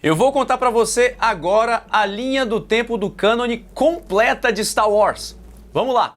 Eu vou contar pra você agora a linha do tempo do cânone completa de Star Wars. Vamos lá!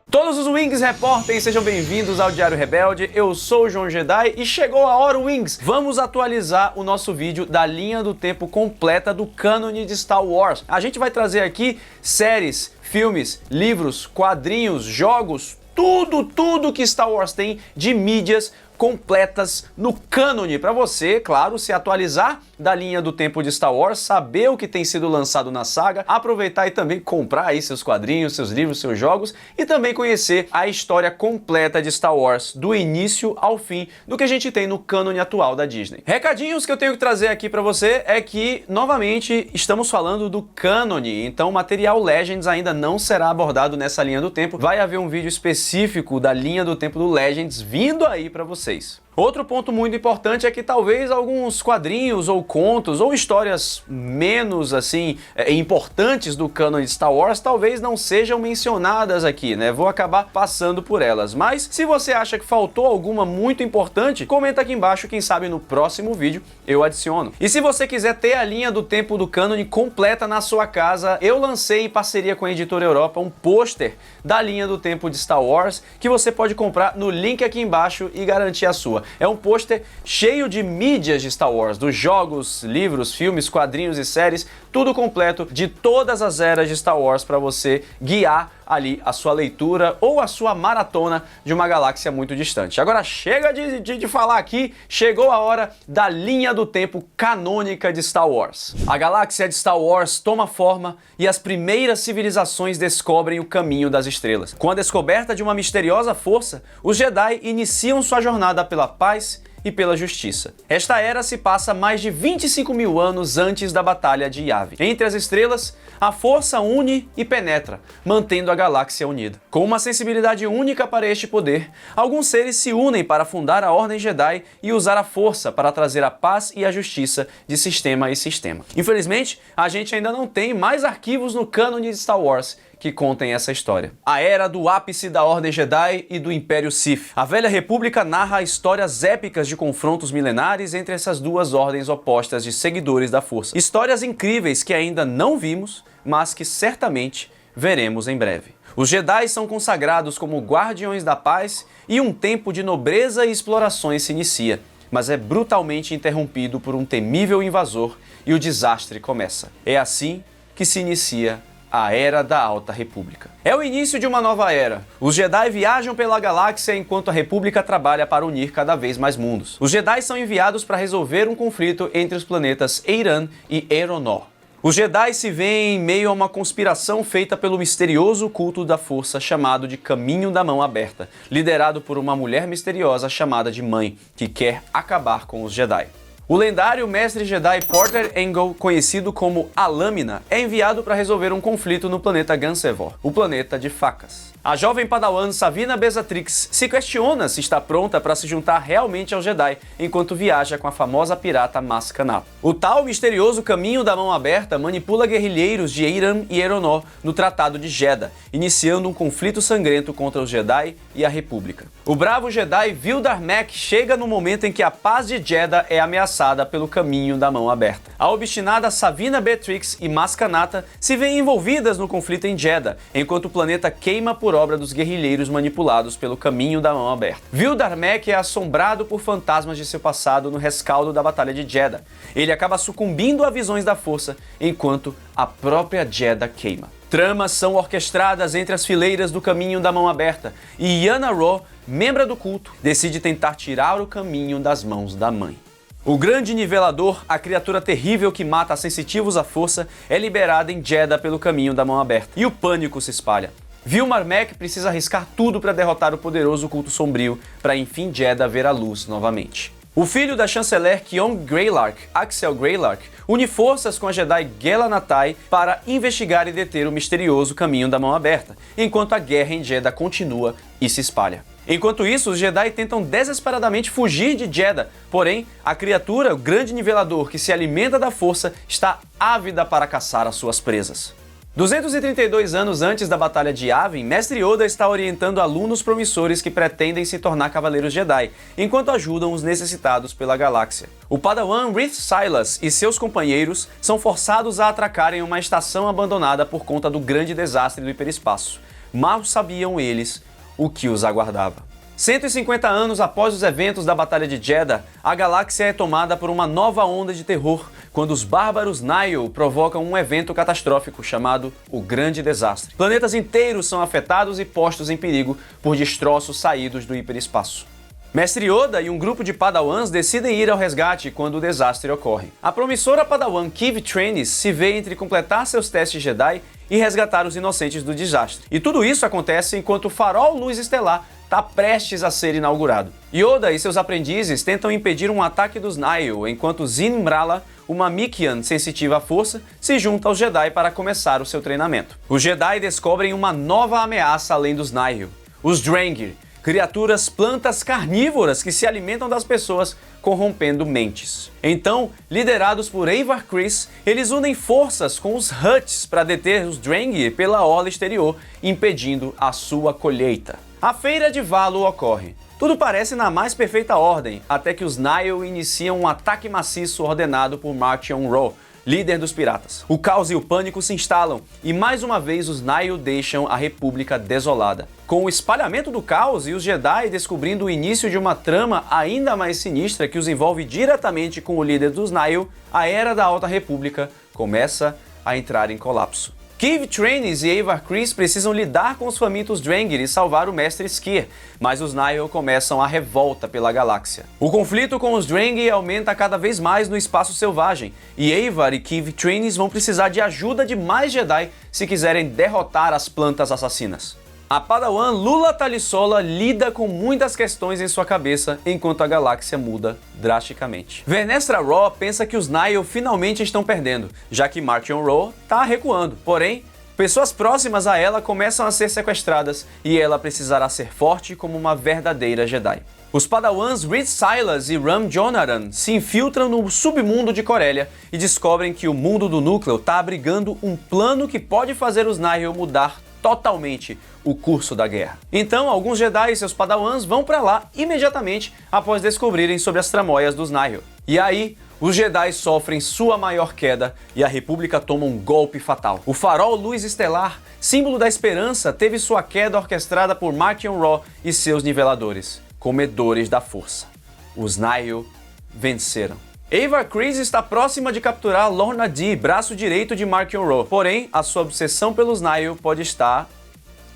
Todos os Wings reportem, sejam bem-vindos ao Diário Rebelde. Eu sou o João Jedi e chegou a hora, Wings! Vamos atualizar o nosso vídeo da linha do tempo completa do cânone de Star Wars. A gente vai trazer aqui séries, filmes, livros, quadrinhos, jogos, tudo que Star Wars tem de mídias completas no cânone, para você, claro, se atualizar da linha do tempo de Star Wars, saber o que tem sido lançado na saga, aproveitar e também comprar aí seus quadrinhos, seus livros, seus jogos e também conhecer a história completa de Star Wars, do início ao fim, do que a gente tem no cânone atual da Disney. Recadinhos que eu tenho que trazer aqui para você é que, novamente, estamos falando do cânone, então o material Legends ainda não será abordado nessa linha do tempo, vai haver um vídeo específico da linha do tempo do Legends vindo aí para vocês. Outro ponto muito importante é que talvez alguns quadrinhos ou contos ou histórias menos assim importantes do cânone de Star Wars talvez não sejam mencionadas aqui, né? Vou acabar passando por elas, mas se você acha que faltou alguma muito importante, comenta aqui embaixo, quem sabe no próximo vídeo eu adiciono. E se você quiser ter a linha do tempo do cânone completa na sua casa, eu lancei em parceria com a Editora Europa um pôster da linha do tempo de Star Wars que você pode comprar no link aqui embaixo e garantir a sua. É um pôster cheio de mídias de Star Wars, dos jogos, livros, filmes, quadrinhos e séries, tudo completo de todas as eras de Star Wars para você guiar ali a sua leitura ou a sua maratona de uma galáxia muito distante. Agora chega de falar aqui, chegou a hora da linha do tempo canônica de Star Wars. A galáxia de Star Wars toma forma e as primeiras civilizações descobrem o caminho das estrelas. Com a descoberta de uma misteriosa força, os Jedi iniciam sua jornada pela paz e pela justiça. Esta era se passa mais de 25 mil anos antes da Batalha de Yavin. Entre as estrelas, a força une e penetra, mantendo a galáxia unida. Com uma sensibilidade única para este poder, alguns seres se unem para fundar a Ordem Jedi e usar a força para trazer a paz e a justiça de sistema em sistema. Infelizmente, a gente ainda não tem mais arquivos no cânone de Star Wars que contem essa história. A era do ápice da Ordem Jedi e do Império Sith. A Velha República narra histórias épicas de confrontos milenares entre essas duas ordens opostas de seguidores da Força. Histórias incríveis que ainda não vimos, mas que certamente veremos em breve. Os Jedi são consagrados como guardiões da paz e um tempo de nobreza e explorações se inicia, mas é brutalmente interrompido por um temível invasor e o desastre começa. É assim que se inicia a Era da Alta República. É o início de uma nova era. Os Jedi viajam pela galáxia enquanto a República trabalha para unir cada vez mais mundos. Os Jedi são enviados para resolver um conflito entre os planetas Eiran e Eronor. Os Jedi se veem em meio a uma conspiração feita pelo misterioso culto da força chamado de Caminho da Mão Aberta, liderado por uma mulher misteriosa chamada de Mãe, que quer acabar com os Jedi. O lendário mestre Jedi Porter Engle, conhecido como A Lâmina, é enviado para resolver um conflito no planeta Gansevoor, o planeta de facas. A jovem padawan Savina Bezatrix se questiona se está pronta para se juntar realmente aos Jedi, enquanto viaja com a famosa pirata Maz Kanata. O tal misterioso Caminho da Mão Aberta manipula guerrilheiros de Eiran e Eronor no Tratado de Jedha, iniciando um conflito sangrento contra os Jedi e a República. O bravo Jedi Vildar Mek chega no momento em que a paz de Jedha é ameaçada pelo Caminho da Mão Aberta. A obstinada Savina Beatrix e Maz Kanata se veem envolvidas no conflito em Jedha, enquanto o planeta queima por obra dos guerrilheiros manipulados pelo Caminho da Mão Aberta. Vildar Mek é assombrado por fantasmas de seu passado no rescaldo da Batalha de Jedha. Ele acaba sucumbindo a visões da força, enquanto a própria Jedha queima. Tramas são orquestradas entre as fileiras do Caminho da Mão Aberta, e Yana Roo, membra do culto, decide tentar tirar o caminho das mãos da mãe. O grande nivelador, a criatura terrível que mata sensitivos à força, é liberada em Jedha pelo Caminho da Mão Aberta, e o pânico se espalha. Vilmar Mek precisa arriscar tudo para derrotar o poderoso culto sombrio, para enfim Jedha ver a luz novamente. O filho da chanceler Kion Greylark, Axel Greylark, une forças com a Jedi Gela Natai para investigar e deter o misterioso Caminho da Mão Aberta, enquanto a guerra em Jedha continua e se espalha. Enquanto isso, os Jedi tentam desesperadamente fugir de Jedha, porém, a criatura, o grande nivelador que se alimenta da força, está ávida para caçar as suas presas. 232 anos antes da Batalha de Yavin, Mestre Yoda está orientando alunos promissores que pretendem se tornar Cavaleiros Jedi, enquanto ajudam os necessitados pela galáxia. O Padawan Reath Silas e seus companheiros são forçados a atracarem uma estação abandonada por conta do grande desastre do hiperespaço. Mal sabiam eles o que os aguardava. 150 anos após os eventos da Batalha de Jedha, a galáxia é tomada por uma nova onda de terror, quando os bárbaros Nihil provocam um evento catastrófico chamado o Grande Desastre. Planetas inteiros são afetados e postos em perigo por destroços saídos do hiperespaço. Mestre Yoda e um grupo de Padawans decidem ir ao resgate quando o desastre ocorre. A promissora Padawan Keeve Trainis se vê entre completar seus testes Jedi e resgatar os inocentes do desastre. E tudo isso acontece enquanto o farol Luz Estelar está prestes a ser inaugurado. Yoda e seus aprendizes tentam impedir um ataque dos Nihil, enquanto Zin Mrala, uma Mikian sensitiva à força, se junta aos Jedi para começar o seu treinamento. Os Jedi descobrem uma nova ameaça além dos Nihil, os Drengir, criaturas plantas carnívoras que se alimentam das pessoas, corrompendo mentes. Então, liderados por Avar Kriss, eles unem forças com os Hutts para deter os Drengir pela orla exterior, impedindo a sua colheita. A Feira de Valo ocorre. Tudo parece na mais perfeita ordem, até que os Nihil iniciam um ataque maciço ordenado por Marchion Ro, líder dos piratas. O caos e o pânico se instalam, e mais uma vez os Nihil deixam a República desolada. Com o espalhamento do caos e os Jedi descobrindo o início de uma trama ainda mais sinistra que os envolve diretamente com o líder dos Nihil, a Era da Alta República começa a entrar em colapso. Keeve Trainis e Avar Kriss precisam lidar com os famintos Drengir e salvar o Mestre Sskeer, mas os Nihil começam a revolta pela galáxia. O conflito com os Drengir aumenta cada vez mais no espaço selvagem, e Avar e Keeve Trainis vão precisar de ajuda de mais Jedi se quiserem derrotar as plantas assassinas. A Padawan Lula Talisola lida com muitas questões em sua cabeça enquanto a galáxia muda drasticamente. Vernestra Raw pensa que os Nihil finalmente estão perdendo, já que Marchion Ro está recuando. Porém, pessoas próximas a ela começam a ser sequestradas e ela precisará ser forte como uma verdadeira Jedi. Os Padawans Reath Silas e Ram Jonaran se infiltram no submundo de Corellia e descobrem que o mundo do núcleo está abrigando um plano que pode fazer os Nihil mudar totalmente o curso da guerra. Então, alguns Jedi e seus Padawans vão para lá imediatamente após descobrirem sobre as tramóias dos Nihil. E aí, os Jedi sofrem sua maior queda e a República toma um golpe fatal. O farol Luz Estelar, símbolo da esperança, teve sua queda orquestrada por Marchion Ro e seus niveladores, comedores da força. Os Nihil venceram. Avar Kriss está próxima de capturar Lorna Dee, braço direito de Marchion Ro. Porém, a sua obsessão pelos Nihil pode estar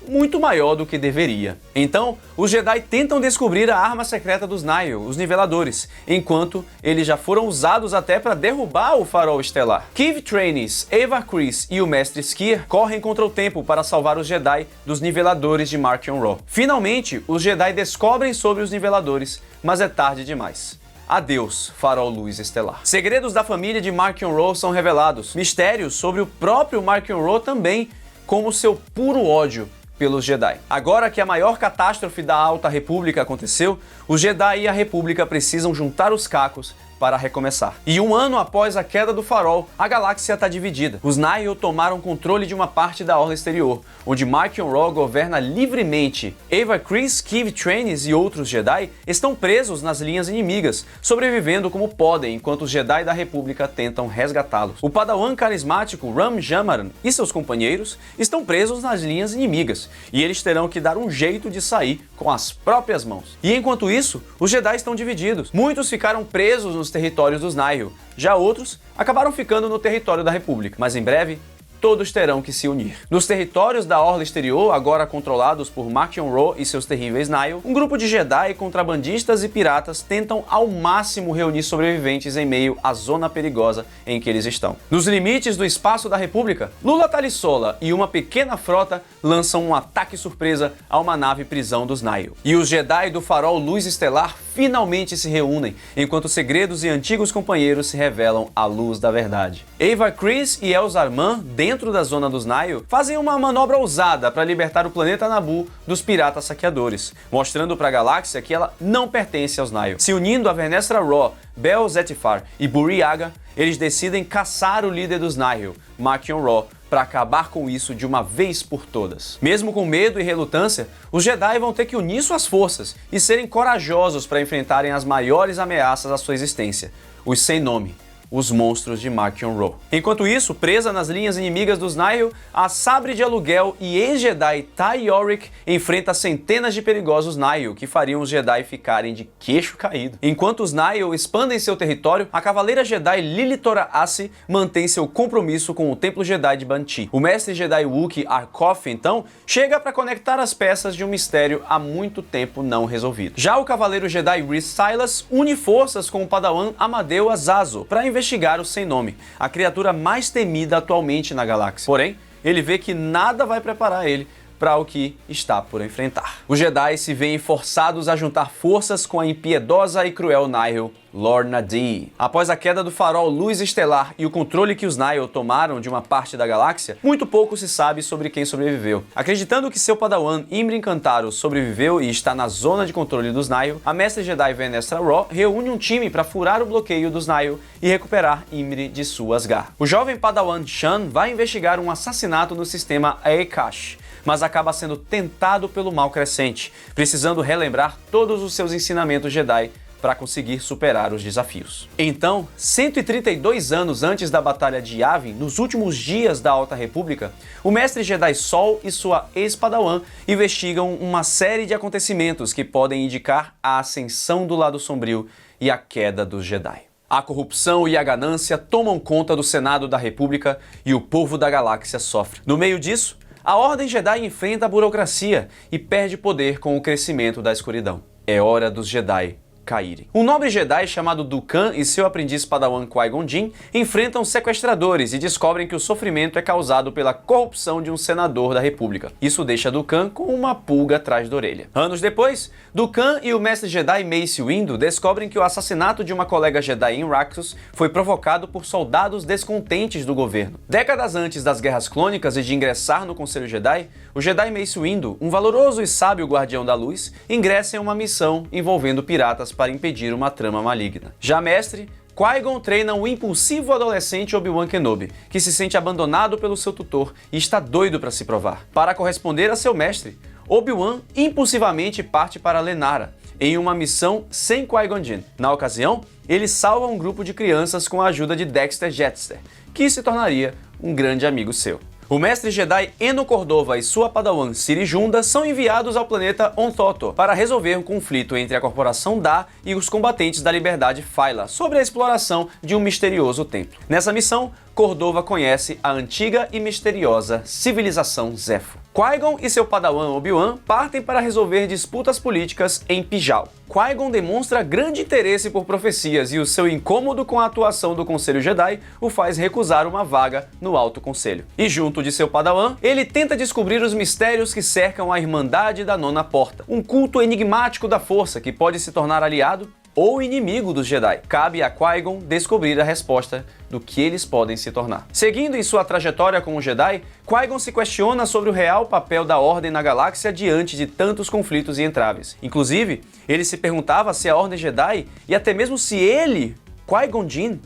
muito maior do que deveria. Então, os Jedi tentam descobrir a arma secreta dos Nihil, os niveladores, enquanto eles já foram usados até para derrubar o farol estelar. Keeve Trainis, Avar Kriss e o Mestre Sskeer correm contra o tempo para salvar os Jedi dos niveladores de Marchion Ro. Finalmente, os Jedi descobrem sobre os niveladores, mas é tarde demais. Adeus, farol Luz Estelar. Segredos da família de Marchion Ro são revelados. Mistérios sobre o próprio Marchion Ro também, como seu puro ódio pelos Jedi. Agora que a maior catástrofe da Alta República aconteceu, os Jedi e a República precisam juntar os cacos para recomeçar. E um ano após a queda do farol, a galáxia está dividida. Os Nihil tomaram controle de uma parte da orla exterior, onde Marchion Ro governa livremente. Avar Kriss, Keeve Trainis e outros Jedi estão presos nas linhas inimigas, sobrevivendo como podem, enquanto os Jedi da República tentam resgatá-los. O Padawan carismático Ram Jamaran e seus companheiros estão presos nas linhas inimigas, e eles terão que dar um jeito de sair com as próprias mãos. E enquanto isso, os Jedi estão divididos. Muitos ficaram presos nos territórios dos Nihil, já outros acabaram ficando no território da República, mas em breve todos terão que se unir. Nos territórios da orla exterior, agora controlados por Marchion Ro e seus terríveis Nihil, um grupo de Jedi, contrabandistas e piratas tentam ao máximo reunir sobreviventes em meio à zona perigosa em que eles estão. Nos limites do espaço da República, Lula Talisola e uma pequena frota lançam um ataque surpresa a uma nave prisão dos Nihil. E os Jedi do farol Luz Estelar finalmente se reúnem, enquanto segredos e antigos companheiros se revelam à luz da verdade. Avar Kriss e Elzar Mann, dentro da zona dos Nihil, fazem uma manobra ousada para libertar o planeta Naboo dos piratas saqueadores, mostrando para a galáxia que ela não pertence aos Nihil. Se unindo a Vernestra Raw, Bel Zettifar e Burryaga, eles decidem caçar o líder dos Nihil, Marchion Ro, para acabar com isso de uma vez por todas. Mesmo com medo e relutância, os Jedi vão ter que unir suas forças e serem corajosos para enfrentarem as maiores ameaças à sua existência, os sem nome, os monstros de Marchion Ro. Enquanto isso, presa nas linhas inimigas dos Nihil, a Sabre de Aluguel e ex-Jedi Ty Yorick enfrenta centenas de perigosos Nihil que fariam os Jedi ficarem de queixo caído. Enquanto os Nihil expandem seu território, a Cavaleira Jedi Lili Toraasi mantém seu compromisso com o Templo Jedi de Banti. O mestre Jedi Wookiee Arkoff, então, chega para conectar as peças de um mistério há muito tempo não resolvido. Já o Cavaleiro Jedi Rhys Silas une forças com o Padawan Amadeu Azazo para investigar o Sem Nome, a criatura mais temida atualmente na galáxia. Porém, ele vê que nada vai preparar ele para o que está por enfrentar. Os Jedi se veem forçados a juntar forças com a impiedosa e cruel Nihil, Lorna Dee. Após a queda do farol Luz Estelar e o controle que os Nihil tomaram de uma parte da galáxia, muito pouco se sabe sobre quem sobreviveu. Acreditando que seu padawan Imri Encantaro sobreviveu e está na zona de controle dos Nihil, a mestre Jedi Venestra Ro reúne um time para furar o bloqueio dos Nihil e recuperar Imri de suas garras. O jovem padawan Shan vai investigar um assassinato no sistema Aekash, mas acaba sendo tentado pelo mal crescente, precisando relembrar todos os seus ensinamentos Jedi para conseguir superar os desafios. Então, 132 anos antes da Batalha de Yavin, nos últimos dias da Alta República, o mestre Jedi Sol e sua ex-padawan investigam uma série de acontecimentos que podem indicar a ascensão do lado sombrio e a queda dos Jedi. A corrupção e a ganância tomam conta do Senado da República e o povo da galáxia sofre. No meio disso, a Ordem Jedi enfrenta a burocracia e perde poder com o crescimento da escuridão. É hora dos Jedi caírem. Um nobre Jedi chamado Dukan e seu aprendiz padawan Qui-Gon Jinn enfrentam sequestradores e descobrem que o sofrimento é causado pela corrupção de um senador da República. Isso deixa Dukan com uma pulga atrás da orelha. Anos depois, Dukan e o mestre Jedi Mace Windu descobrem que o assassinato de uma colega Jedi em Raxus foi provocado por soldados descontentes do governo. Décadas antes das Guerras Clônicas e de ingressar no Conselho Jedi, o Jedi Mace Windu, um valoroso e sábio guardião da luz, ingressa em uma missão envolvendo piratas para impedir uma trama maligna. Já mestre, Qui-Gon treina um impulsivo adolescente Obi-Wan Kenobi, que se sente abandonado pelo seu tutor e está doido para se provar. Para corresponder a seu mestre, Obi-Wan impulsivamente parte para Lenara, em uma missão sem Qui-Gon Jinn. Na ocasião, ele salva um grupo de crianças com a ajuda de Dexter Jettster, que se tornaria um grande amigo seu. O mestre Jedi Eno Cordova e sua padawan Ciri Junda são enviados ao planeta Onthoto para resolver um conflito entre a corporação Da e os combatentes da liberdade Phyla sobre a exploração de um misterioso templo. Nessa missão, Cordova conhece a antiga e misteriosa civilização Zeffo. Qui-Gon e seu padawan Obi-Wan partem para resolver disputas políticas em Pijal. Qui-Gon demonstra grande interesse por profecias e o seu incômodo com a atuação do Conselho Jedi o faz recusar uma vaga no Alto Conselho. E junto de seu padawan, ele tenta descobrir os mistérios que cercam a Irmandade da Nona Porta, um culto enigmático da Força que pode se tornar aliado ou inimigo dos Jedi. Cabe a Qui-Gon descobrir a resposta do que eles podem se tornar. Seguindo em sua trajetória como Jedi, Qui-Gon se questiona sobre o real papel da Ordem na galáxia diante de tantos conflitos e entraves. Inclusive, ele se perguntava se a Ordem Jedi e até mesmo se ele, Qui-Gon Jinn,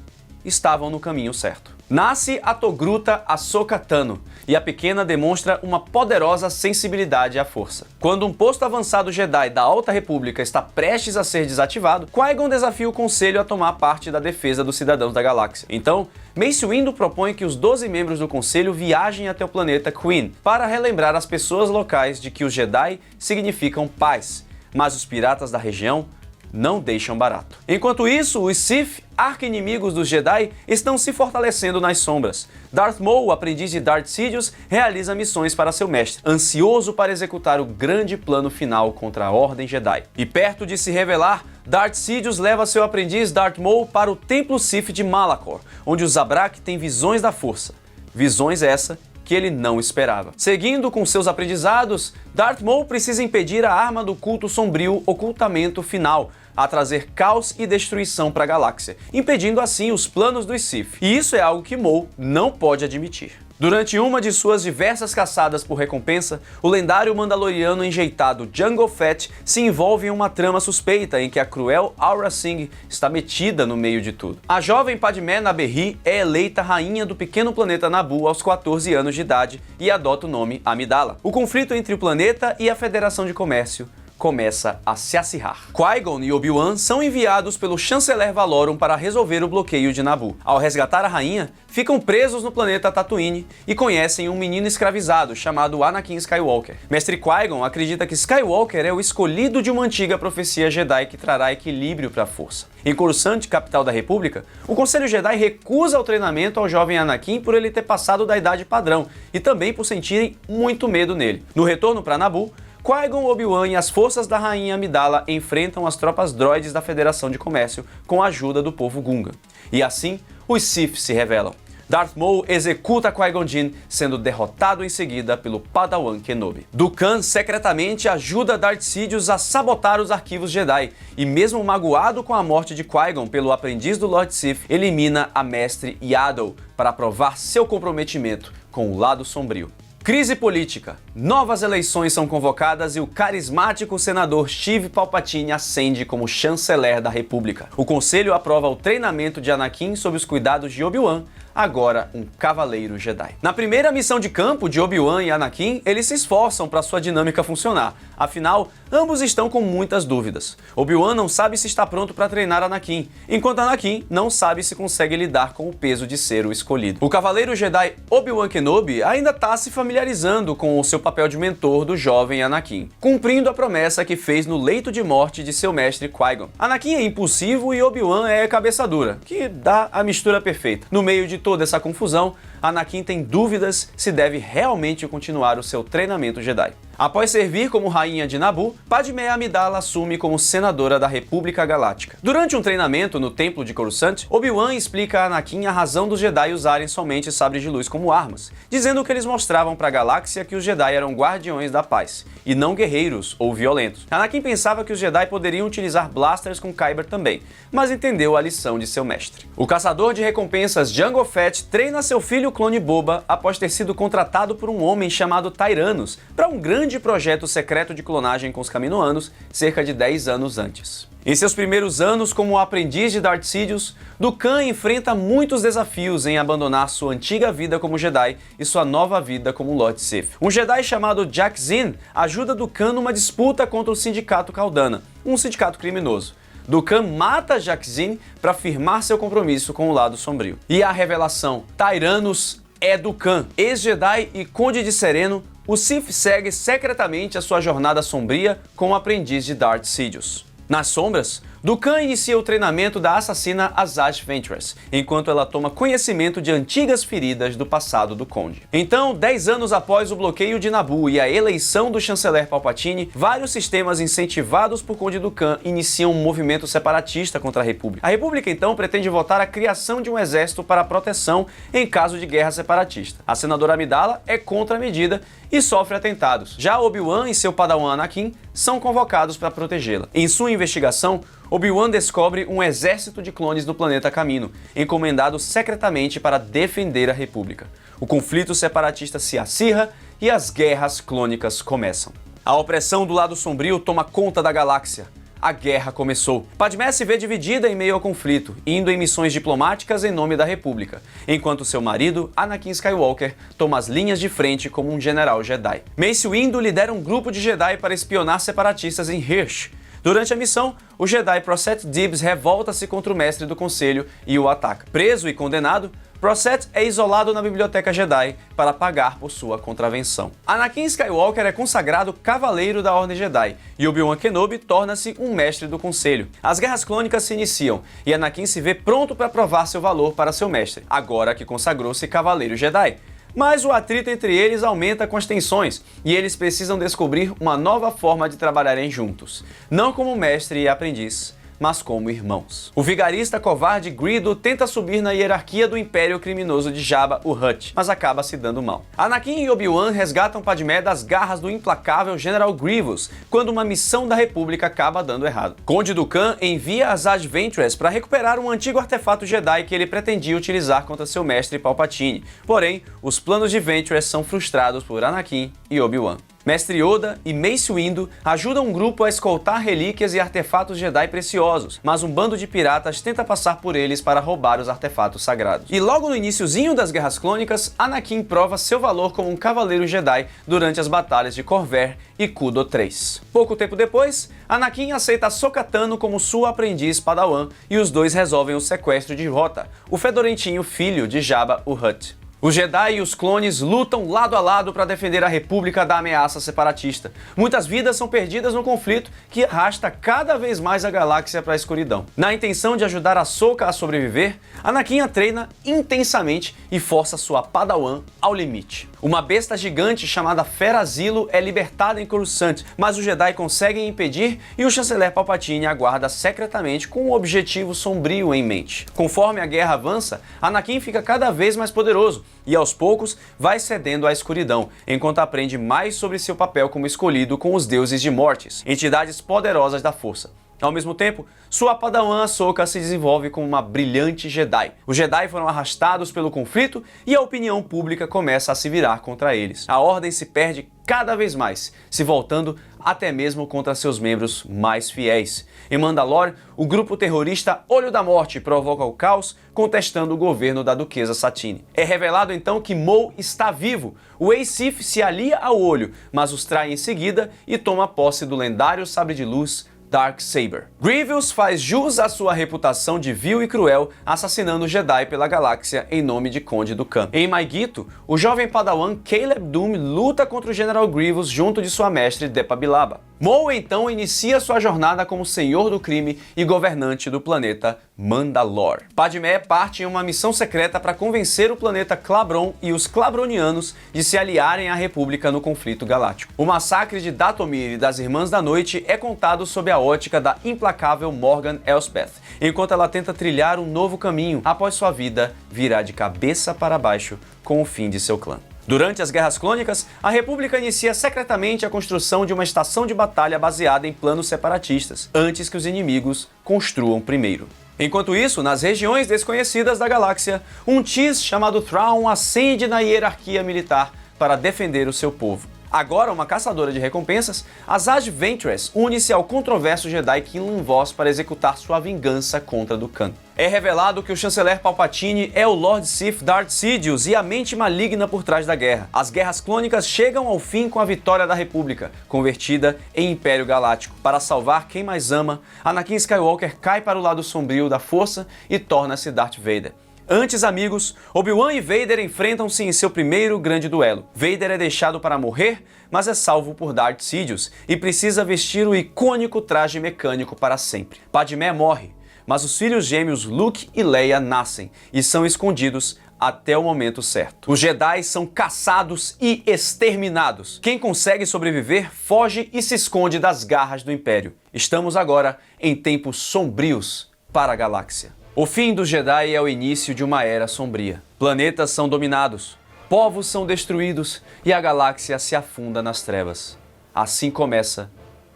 estavam no caminho certo. Nasce a Togruta Ahsoka Tano, e a pequena demonstra uma poderosa sensibilidade à força. Quando um posto avançado Jedi da Alta República está prestes a ser desativado, Qui-Gon desafia o Conselho a tomar parte da defesa dos cidadãos da galáxia. Então, Mace Windu propõe que os 12 membros do Conselho viajem até o planeta Queen para relembrar as pessoas locais de que os Jedi significam paz, mas os piratas da região não deixam barato. Enquanto isso, os Sith, arqui-inimigos dos Jedi, estão se fortalecendo nas sombras. Darth Maul, o aprendiz de Darth Sidious, realiza missões para seu mestre, ansioso para executar o grande plano final contra a Ordem Jedi. E perto de se revelar, Darth Sidious leva seu aprendiz Darth Maul para o Templo Sith de Malachor, onde o Zabrak tem visões da Força. Visões essa que ele não esperava. Seguindo com seus aprendizados, Darth Maul precisa impedir a arma do culto sombrio Ocultamento Final, a trazer caos e destruição para a galáxia, impedindo assim os planos dos Sith. E isso é algo que Maul não pode admitir. Durante uma de suas diversas caçadas por recompensa, o lendário mandaloriano enjeitado Jango Fett se envolve em uma trama suspeita em que a cruel Aurra Sing está metida no meio de tudo. A jovem Padmé Naberri é eleita rainha do pequeno planeta Naboo aos 14 anos de idade e adota o nome Amidala. O conflito entre o planeta e a Federação de Comércio começa a se acirrar. Qui-Gon e Obi-Wan são enviados pelo chanceler Valorum para resolver o bloqueio de Naboo. Ao resgatar a rainha, ficam presos no planeta Tatooine e conhecem um menino escravizado chamado Anakin Skywalker. Mestre Qui-Gon acredita que Skywalker é o escolhido de uma antiga profecia Jedi que trará equilíbrio para a força. Em Coruscant, capital da República, o Conselho Jedi recusa o treinamento ao jovem Anakin por ele ter passado da idade padrão e também por sentirem muito medo nele. No retorno para Naboo, Qui-Gon, Obi-Wan e as forças da rainha Amidala enfrentam as tropas droides da Federação de Comércio com a ajuda do povo Gungan. E assim, os Sith se revelam. Darth Maul executa Qui-Gon Jinn, sendo derrotado em seguida pelo Padawan Kenobi. Dooku secretamente ajuda Darth Sidious a sabotar os arquivos Jedi, e mesmo magoado com a morte de Qui-Gon pelo aprendiz do Lord Sith, elimina a mestre Yaddle para provar seu comprometimento com o lado sombrio. Crise política. Novas eleições são convocadas e o carismático senador Sheev Palpatine ascende como chanceler da República. O conselho aprova o treinamento de Anakin sob os cuidados de Obi-Wan, agora um cavaleiro Jedi. Na primeira missão de campo de Obi-Wan e Anakin, eles se esforçam para sua dinâmica funcionar. Afinal, ambos estão com muitas dúvidas. Obi-Wan não sabe se está pronto para treinar Anakin, enquanto Anakin não sabe se consegue lidar com o peso de ser o escolhido. O cavaleiro Jedi Obi-Wan Kenobi ainda está se familiarizando com o seu papel de mentor do jovem Anakin, cumprindo a promessa que fez no leito de morte de seu mestre Qui-Gon. Anakin é impulsivo e Obi-Wan é cabeça dura, que dá a mistura perfeita. No meio de toda essa confusão, Anakin tem dúvidas se deve realmente continuar o seu treinamento Jedi. Após servir como rainha de Naboo, Padmé Amidala assume como senadora da República Galáctica. Durante um treinamento no Templo de Coruscant, Obi-Wan explica a Anakin a razão dos Jedi usarem somente sabres de luz como armas, dizendo que eles mostravam para a galáxia que os Jedi eram guardiões da paz, e não guerreiros ou violentos. Anakin pensava que os Jedi poderiam utilizar blasters com Kyber também, mas entendeu a lição de seu mestre. O caçador de recompensas Jango Fett treina seu filho clone Boba após ter sido contratado por um homem chamado Tyrannus para um grande projeto secreto de clonagem com os Kaminoanos cerca de 10 anos antes. Em seus primeiros anos como aprendiz de Darth Sidious, Dooku enfrenta muitos desafios em abandonar sua antiga vida como Jedi e sua nova vida como Lord Sith. Um Jedi chamado Jack Zinn ajuda Dooku numa disputa contra o Sindicato Kaldana, um sindicato criminoso. Dooku mata Jack Zinn para firmar seu compromisso com o lado sombrio. E a revelação: Tyrannus é Dooku. Ex-Jedi e Conde de Sereno, o Sith segue secretamente a sua jornada sombria como aprendiz de Darth Sidious. Nas sombras, Dooku inicia o treinamento da assassina Asajj Ventress, enquanto ela toma conhecimento de antigas feridas do passado do Conde. Então, 10 anos após o bloqueio de Naboo e a eleição do chanceler Palpatine, vários sistemas incentivados por Conde Dooku iniciam um movimento separatista contra a República. A República, então, pretende votar a criação de um exército para proteção em caso de guerra separatista. A senadora Amidala é contra a medida e sofre atentados. Já Obi-Wan e seu padawan Anakin são convocados para protegê-la. Em sua investigação, Obi-Wan descobre um exército de clones no planeta Kamino, encomendado secretamente para defender a República. O conflito separatista se acirra e as guerras clônicas começam. A opressão do lado sombrio toma conta da galáxia. A guerra começou. Padmé se vê dividida em meio ao conflito, indo em missões diplomáticas em nome da República, enquanto seu marido, Anakin Skywalker, toma as linhas de frente como um general Jedi. Mace Windu lidera um grupo de Jedi para espionar separatistas em Hirsch. Durante a missão, o Jedi Procet Dibs revolta-se contra o mestre do conselho e o ataca. Preso e condenado, Procet é isolado na Biblioteca Jedi para pagar por sua contravenção. Anakin Skywalker é consagrado Cavaleiro da Ordem Jedi e Obi-Wan Kenobi torna-se um mestre do Conselho. As guerras clônicas se iniciam e Anakin se vê pronto para provar seu valor para seu mestre, agora que consagrou-se Cavaleiro Jedi. Mas o atrito entre eles aumenta com as tensões e eles precisam descobrir uma nova forma de trabalharem juntos, não como mestre e aprendiz, mas como irmãos. O vigarista covarde Greedo tenta subir na hierarquia do império criminoso de Jabba o Hutt, mas acaba se dando mal. Anakin e Obi-Wan resgatam Padmé das garras do implacável General Grievous, quando uma missão da República acaba dando errado. Conde Dooku envia Asajj Ventress para recuperar um antigo artefato Jedi que ele pretendia utilizar contra seu mestre Palpatine, porém, os planos de Ventress são frustrados por Anakin e Obi-Wan. Mestre Yoda e Mace Windu ajudam um grupo a escoltar relíquias e artefatos Jedi preciosos, mas um bando de piratas tenta passar por eles para roubar os artefatos sagrados. E logo no iniciozinho das Guerras Clônicas, Anakin prova seu valor como um cavaleiro Jedi durante as batalhas de Corvair e Couto III. Pouco tempo depois, Anakin aceita Ahsoka Tano como sua aprendiz Padawan e os dois resolvem o sequestro de Rota, o fedorentinho filho de Jabba o Hutt. Os Jedi e os clones lutam lado a lado para defender a República da ameaça separatista. Muitas vidas são perdidas no conflito que arrasta cada vez mais a galáxia para a escuridão. Na intenção de ajudar Ahsoka a sobreviver, Anakin a treina intensamente e força sua Padawan ao limite. Uma besta gigante chamada Fera Zilo é libertada em Coruscant, mas os Jedi conseguem impedir e o chanceler Palpatine aguarda secretamente com um objetivo sombrio em mente. Conforme a guerra avança, Anakin fica cada vez mais poderoso e aos poucos vai cedendo à escuridão, enquanto aprende mais sobre seu papel como escolhido com os deuses de Mortis, entidades poderosas da força. Ao mesmo tempo, sua Padawan Ahsoka se desenvolve como uma brilhante Jedi. Os Jedi foram arrastados pelo conflito e a opinião pública começa a se virar contra eles. A Ordem se perde cada vez mais, se voltando até mesmo contra seus membros mais fiéis. Em Mandalore, o grupo terrorista Olho da Morte provoca o caos, contestando o governo da Duquesa Satine. É revelado então que Maul está vivo. O ex-Sith se alia ao Olho, mas os trai em seguida e toma posse do lendário sabre de luz Darksaber. Grievous faz jus à sua reputação de vil e cruel, assassinando Jedi pela galáxia em nome de Conde Dooku. Em Maiguito, o jovem Padawan Caleb Dume luta contra o General Grievous junto de sua mestre Depa Billaba. Maul então inicia sua jornada como senhor do crime e governante do planeta Mandalore. Padmé parte em uma missão secreta para convencer o planeta Clabron e os Clabronianos de se aliarem à República no conflito galáctico. O massacre de Dathomir e das Irmãs da Noite é contado sob a ótica da implacável Morgan Elsbeth, enquanto ela tenta trilhar um novo caminho após sua vida virar de cabeça para baixo com o fim de seu clã. Durante as Guerras Clônicas, a República inicia secretamente a construção de uma estação de batalha baseada em planos separatistas, antes que os inimigos construam primeiro. Enquanto isso, nas regiões desconhecidas da galáxia, um Chiss chamado Thrawn ascende na hierarquia militar para defender o seu povo. Agora uma caçadora de recompensas, Asajj Ventress une-se ao controverso Jedi Quinlan Vos para executar sua vingança contra Dooku. É revelado que o chanceler Palpatine é o Lord Sith Darth Sidious e a mente maligna por trás da guerra. As Guerras Clônicas chegam ao fim com a vitória da República, convertida em Império Galáctico. Para salvar quem mais ama, Anakin Skywalker cai para o lado sombrio da Força e torna-se Darth Vader. Antes, amigos, Obi-Wan e Vader enfrentam-se em seu primeiro grande duelo. Vader é deixado para morrer, mas é salvo por Darth Sidious e precisa vestir o icônico traje mecânico para sempre. Padmé morre, mas os filhos gêmeos Luke e Leia nascem e são escondidos até o momento certo. Os Jedi são caçados e exterminados. Quem consegue sobreviver foge e se esconde das garras do Império. Estamos agora em tempos sombrios para a galáxia. O fim dos Jedi é o início de uma era sombria. Planetas são dominados, povos são destruídos e a galáxia se afunda nas trevas. Assim começa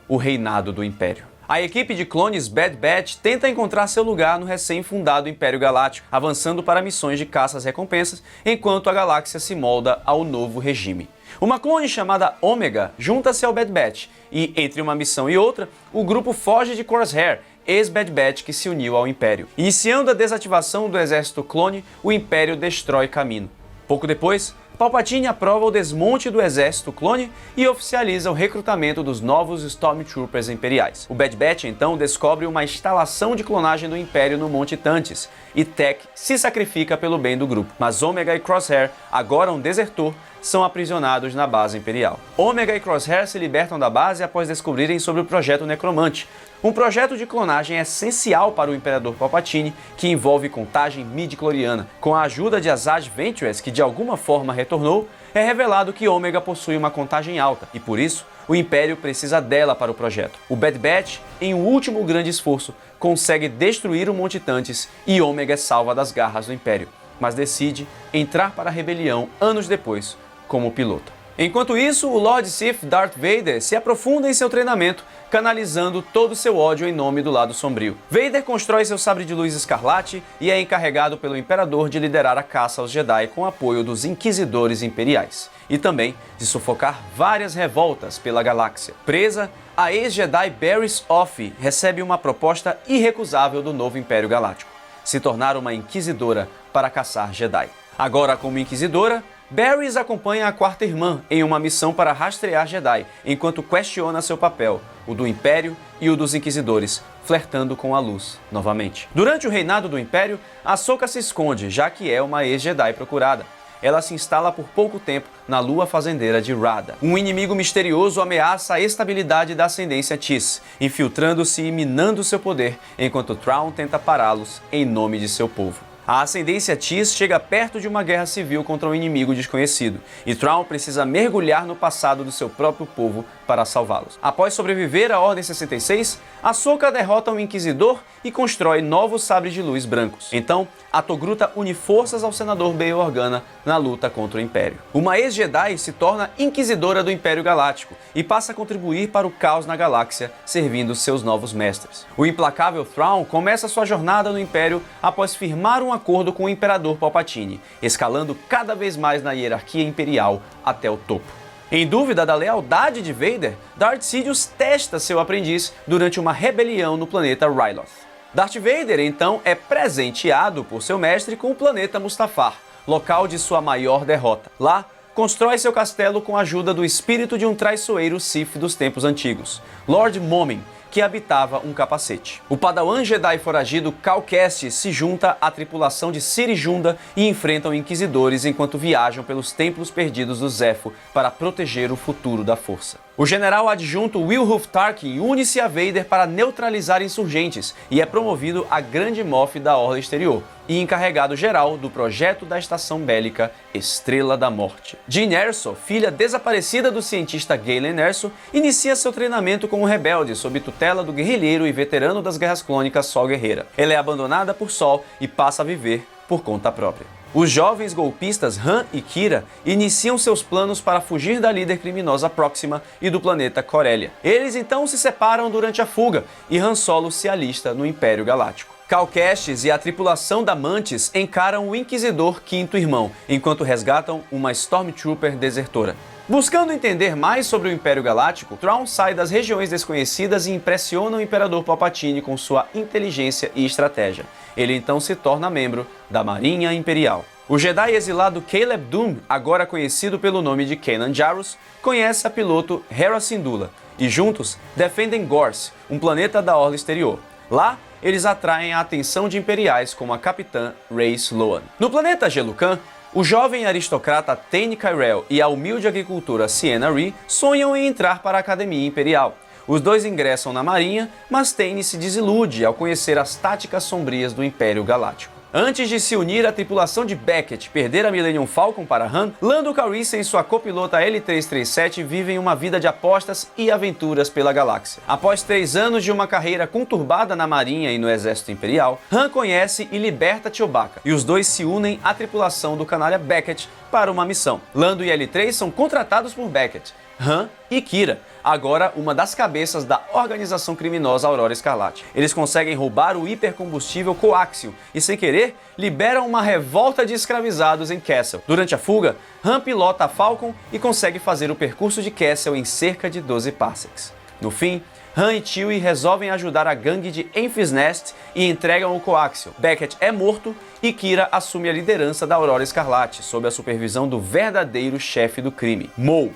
o reinado do Império. A equipe de clones Bad Batch tenta encontrar seu lugar no recém-fundado Império Galáctico, avançando para missões de caças-recompensas, enquanto a galáxia se molda ao novo regime. Uma clone chamada Omega junta-se ao Bad Batch e, entre uma missão e outra, o grupo foge de Crosshair, ex-Bad Batch que se uniu ao Império. Iniciando a desativação do exército clone, o Império destrói Kamino. Pouco depois, Palpatine aprova o desmonte do exército clone e oficializa o recrutamento dos novos Stormtroopers imperiais. O Bad Batch então descobre uma instalação de clonagem do Império no Monte Tantis, e Tech se sacrifica pelo bem do grupo. Mas Omega e Crosshair, agora um desertor, são aprisionados na base imperial. Omega e Crosshair se libertam da base após descobrirem sobre o Projeto Necromante, um projeto de clonagem essencial para o Imperador Palpatine que envolve contagem midi-chloriana. Com a ajuda de Asajj Ventress, que de alguma forma retornou, é revelado que Omega possui uma contagem alta e, por isso, o Império precisa dela para o projeto. O Bad Batch, em um último grande esforço, consegue destruir o Monte Tantis e Ômega é salva das garras do Império, mas decide entrar para a rebelião anos depois, como piloto. Enquanto isso, o Lord Sith Darth Vader se aprofunda em seu treinamento, canalizando todo seu ódio em nome do lado sombrio. Vader constrói seu sabre de luz escarlate e é encarregado pelo Imperador de liderar a caça aos Jedi com apoio dos Inquisidores Imperiais, e também de sufocar várias revoltas pela galáxia. Presa, a ex-Jedi Barriss Offee recebe uma proposta irrecusável do novo Império Galáctico: se tornar uma Inquisidora para caçar Jedi. Agora como Inquisidora, Barriss acompanha a quarta irmã em uma missão para rastrear Jedi, enquanto questiona seu papel, o do Império e o dos Inquisidores, flertando com a luz novamente. Durante o reinado do Império, Ahsoka se esconde, já que é uma ex-Jedi procurada. Ela se instala por pouco tempo na lua fazendeira de Rada. Um inimigo misterioso ameaça a estabilidade da ascendência Chiss, infiltrando-se e minando seu poder, enquanto Thrawn tenta pará-los em nome de seu povo. A ascendência Chiss chega perto de uma guerra civil contra um inimigo desconhecido, e Thrawn precisa mergulhar no passado do seu próprio povo para salvá-los. Após sobreviver à Ordem 66, Ahsoka derrota um Inquisidor e constrói novos sabres de luz brancos. Então, a Togruta une forças ao senador Bail Organa na luta contra o Império. Uma ex-Jedi se torna Inquisidora do Império Galáctico e passa a contribuir para o caos na galáxia, servindo seus novos mestres. O implacável Thrawn começa sua jornada no Império após firmar um acordo com o Imperador Palpatine, escalando cada vez mais na hierarquia imperial até o topo. Em dúvida da lealdade de Vader, Darth Sidious testa seu aprendiz durante uma rebelião no planeta Ryloth. Darth Vader, então, é presenteado por seu mestre com o planeta Mustafar, local de sua maior derrota. Lá, constrói seu castelo com a ajuda do espírito de um traiçoeiro Sith dos tempos antigos, Lord Momin, que habitava um capacete. O padawan Jedi foragido Cal Kestis se junta à tripulação de Ciri Junda e enfrentam inquisidores enquanto viajam pelos templos perdidos do Zeffo para proteger o futuro da força. O general adjunto Wilhuf Tarkin une-se a Vader para neutralizar insurgentes e é promovido a Grande Moff da Orla Exterior e encarregado geral do projeto da estação bélica Estrela da Morte. Jyn Erso, filha desaparecida do cientista Galen Erso, inicia seu treinamento como rebelde sob tutela do guerrilheiro e veterano das Guerras Clônicas Sol Guerreira. Ela é abandonada por Sol e passa a viver por conta própria. Os jovens golpistas Han e Qi'ra iniciam seus planos para fugir da líder criminosa Proxima e do planeta Corellia. Eles então se separam durante a fuga e Han Solo se alista no Império Galáctico. Cal Kestis e a tripulação da Mantis encaram o Inquisidor Quinto Irmão, enquanto resgatam uma Stormtrooper desertora. Buscando entender mais sobre o Império Galáctico, Thrawn sai das regiões desconhecidas e impressiona o Imperador Palpatine com sua inteligência e estratégia. Ele então se torna membro da Marinha Imperial. O Jedi exilado Caleb Dume, agora conhecido pelo nome de Kanan Jarrus, conhece a piloto Hera Syndulla e juntos defendem Gorse, um planeta da Orla Exterior. Lá, eles atraem a atenção de imperiais como a capitã Rey Sloane. No planeta Gelucan, o jovem aristocrata Tane Kyrell e a humilde agricultora Ciena Ree sonham em entrar para a Academia Imperial. Os dois ingressam na Marinha, mas Tane se desilude ao conhecer as táticas sombrias do Império Galáctico. Antes de se unir à tripulação de Beckett e perder a Millennium Falcon para Han, Lando Calrissian e sua copilota L337 vivem uma vida de apostas e aventuras pela galáxia. Após 3 anos de uma carreira conturbada na Marinha e no Exército Imperial, Han conhece e liberta Chewbacca, e os dois se unem à tripulação do canalha Beckett para uma missão. Lando e L3 são contratados por Beckett, Han e Qi'ra, agora uma das cabeças da organização criminosa Aurora Escarlate. Eles conseguem roubar o hipercombustível coaxium e, sem querer, liberam uma revolta de escravizados em Kessel. Durante a fuga, Han pilota a Falcon e consegue fazer o percurso de Kessel em cerca de 12 parsecs. No fim, Han e Chewie resolvem ajudar a gangue de Enfys Nest e entregam o coaxium. Beckett é morto e Qi'ra assume a liderança da Aurora Escarlate, sob a supervisão do verdadeiro chefe do crime, Maul.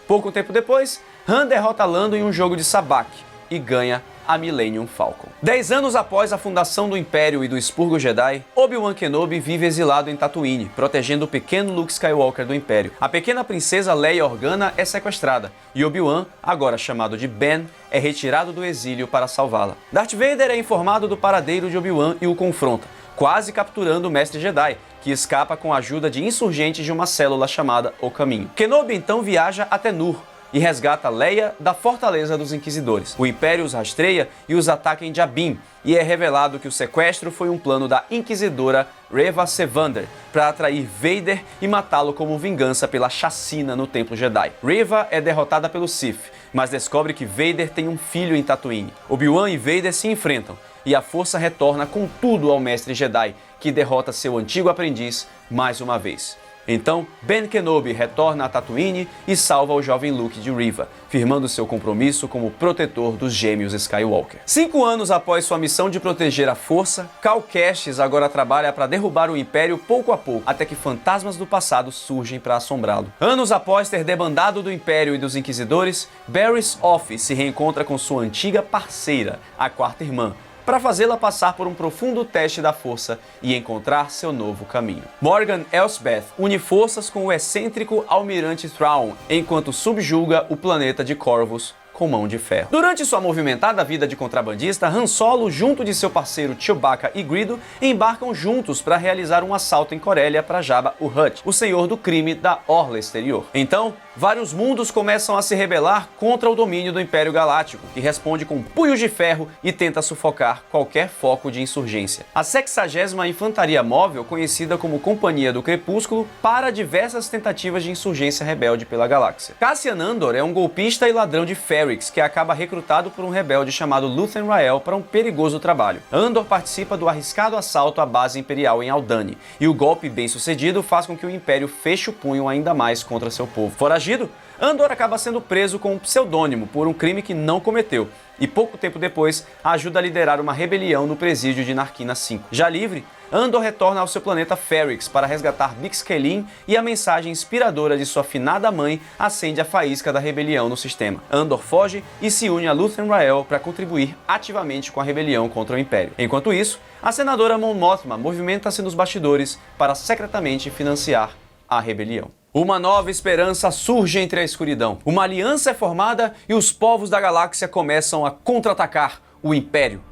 Pouco tempo depois, Han derrota Lando em um jogo de sabacc e ganha a Millennium Falcon. 10 anos após a fundação do Império e do Expurgo Jedi, Obi-Wan Kenobi vive exilado em Tatooine, protegendo o pequeno Luke Skywalker do Império. A pequena princesa Leia Organa é sequestrada, e Obi-Wan, agora chamado de Ben, é retirado do exílio para salvá-la. Darth Vader é informado do paradeiro de Obi-Wan e o confronta, quase capturando o Mestre Jedi, que escapa com a ajuda de insurgentes de uma célula chamada O Caminho. Kenobi então viaja até Nur, e resgata Leia da fortaleza dos Inquisidores. O Império os rastreia e os ataca em Jabim, e é revelado que o sequestro foi um plano da Inquisidora Reva Sevander para atrair Vader e matá-lo como vingança pela chacina no Templo Jedi. Reva é derrotada pelo Sith, mas descobre que Vader tem um filho em Tatooine. Obi-Wan e Vader se enfrentam, e a força retorna com tudo ao Mestre Jedi, que derrota seu antigo aprendiz mais uma vez. Então, Ben Kenobi retorna a Tatooine e salva o jovem Luke de Reva, firmando seu compromisso como protetor dos gêmeos Skywalker. 5 anos após sua missão de proteger a Força, Cal Kestis agora trabalha para derrubar o Império pouco a pouco, até que fantasmas do passado surgem para assombrá-lo. Anos após ter debandado do Império e dos Inquisidores, Barriss Offee se reencontra com sua antiga parceira, a Quarta Irmã, para fazê-la passar por um profundo teste da força e encontrar seu novo caminho. Morgan Elsbeth une forças com o excêntrico Almirante Thrawn, enquanto subjuga o planeta de Corvus com mão de ferro. Durante sua movimentada vida de contrabandista, Han Solo, junto de seu parceiro Chewbacca e Greedo, embarcam juntos para realizar um assalto em Corellia para Jabba o Hutt, o senhor do crime da Orla Exterior. Então, vários mundos começam a se rebelar contra o domínio do Império Galáctico, que responde com punhos de ferro e tenta sufocar qualquer foco de insurgência. A 60ª Infantaria Móvel, conhecida como Companhia do Crepúsculo, para diversas tentativas de insurgência rebelde pela galáxia. Cassian Andor é um golpista e ladrão de Ferrix, que acaba recrutado por um rebelde chamado Luthen Rael para um perigoso trabalho. Andor participa do arriscado assalto à base imperial em Aldhani, e o golpe bem-sucedido faz com que o Império feche o punho ainda mais contra seu povo. Foragido, Andor acaba sendo preso com um pseudônimo por um crime que não cometeu, e pouco tempo depois ajuda a liderar uma rebelião no presídio de Narkina 5. Já livre, Andor retorna ao seu planeta Ferrix para resgatar Bix-Kelin, e a mensagem inspiradora de sua finada mãe acende a faísca da rebelião no sistema. Andor foge e se une a Luthen Rael para contribuir ativamente com a rebelião contra o Império. Enquanto isso, a senadora Mon Mothma movimenta-se nos bastidores para secretamente financiar a rebelião. Uma nova esperança surge entre a escuridão. Uma aliança é formada e os povos da galáxia começam a contra-atacar o Império.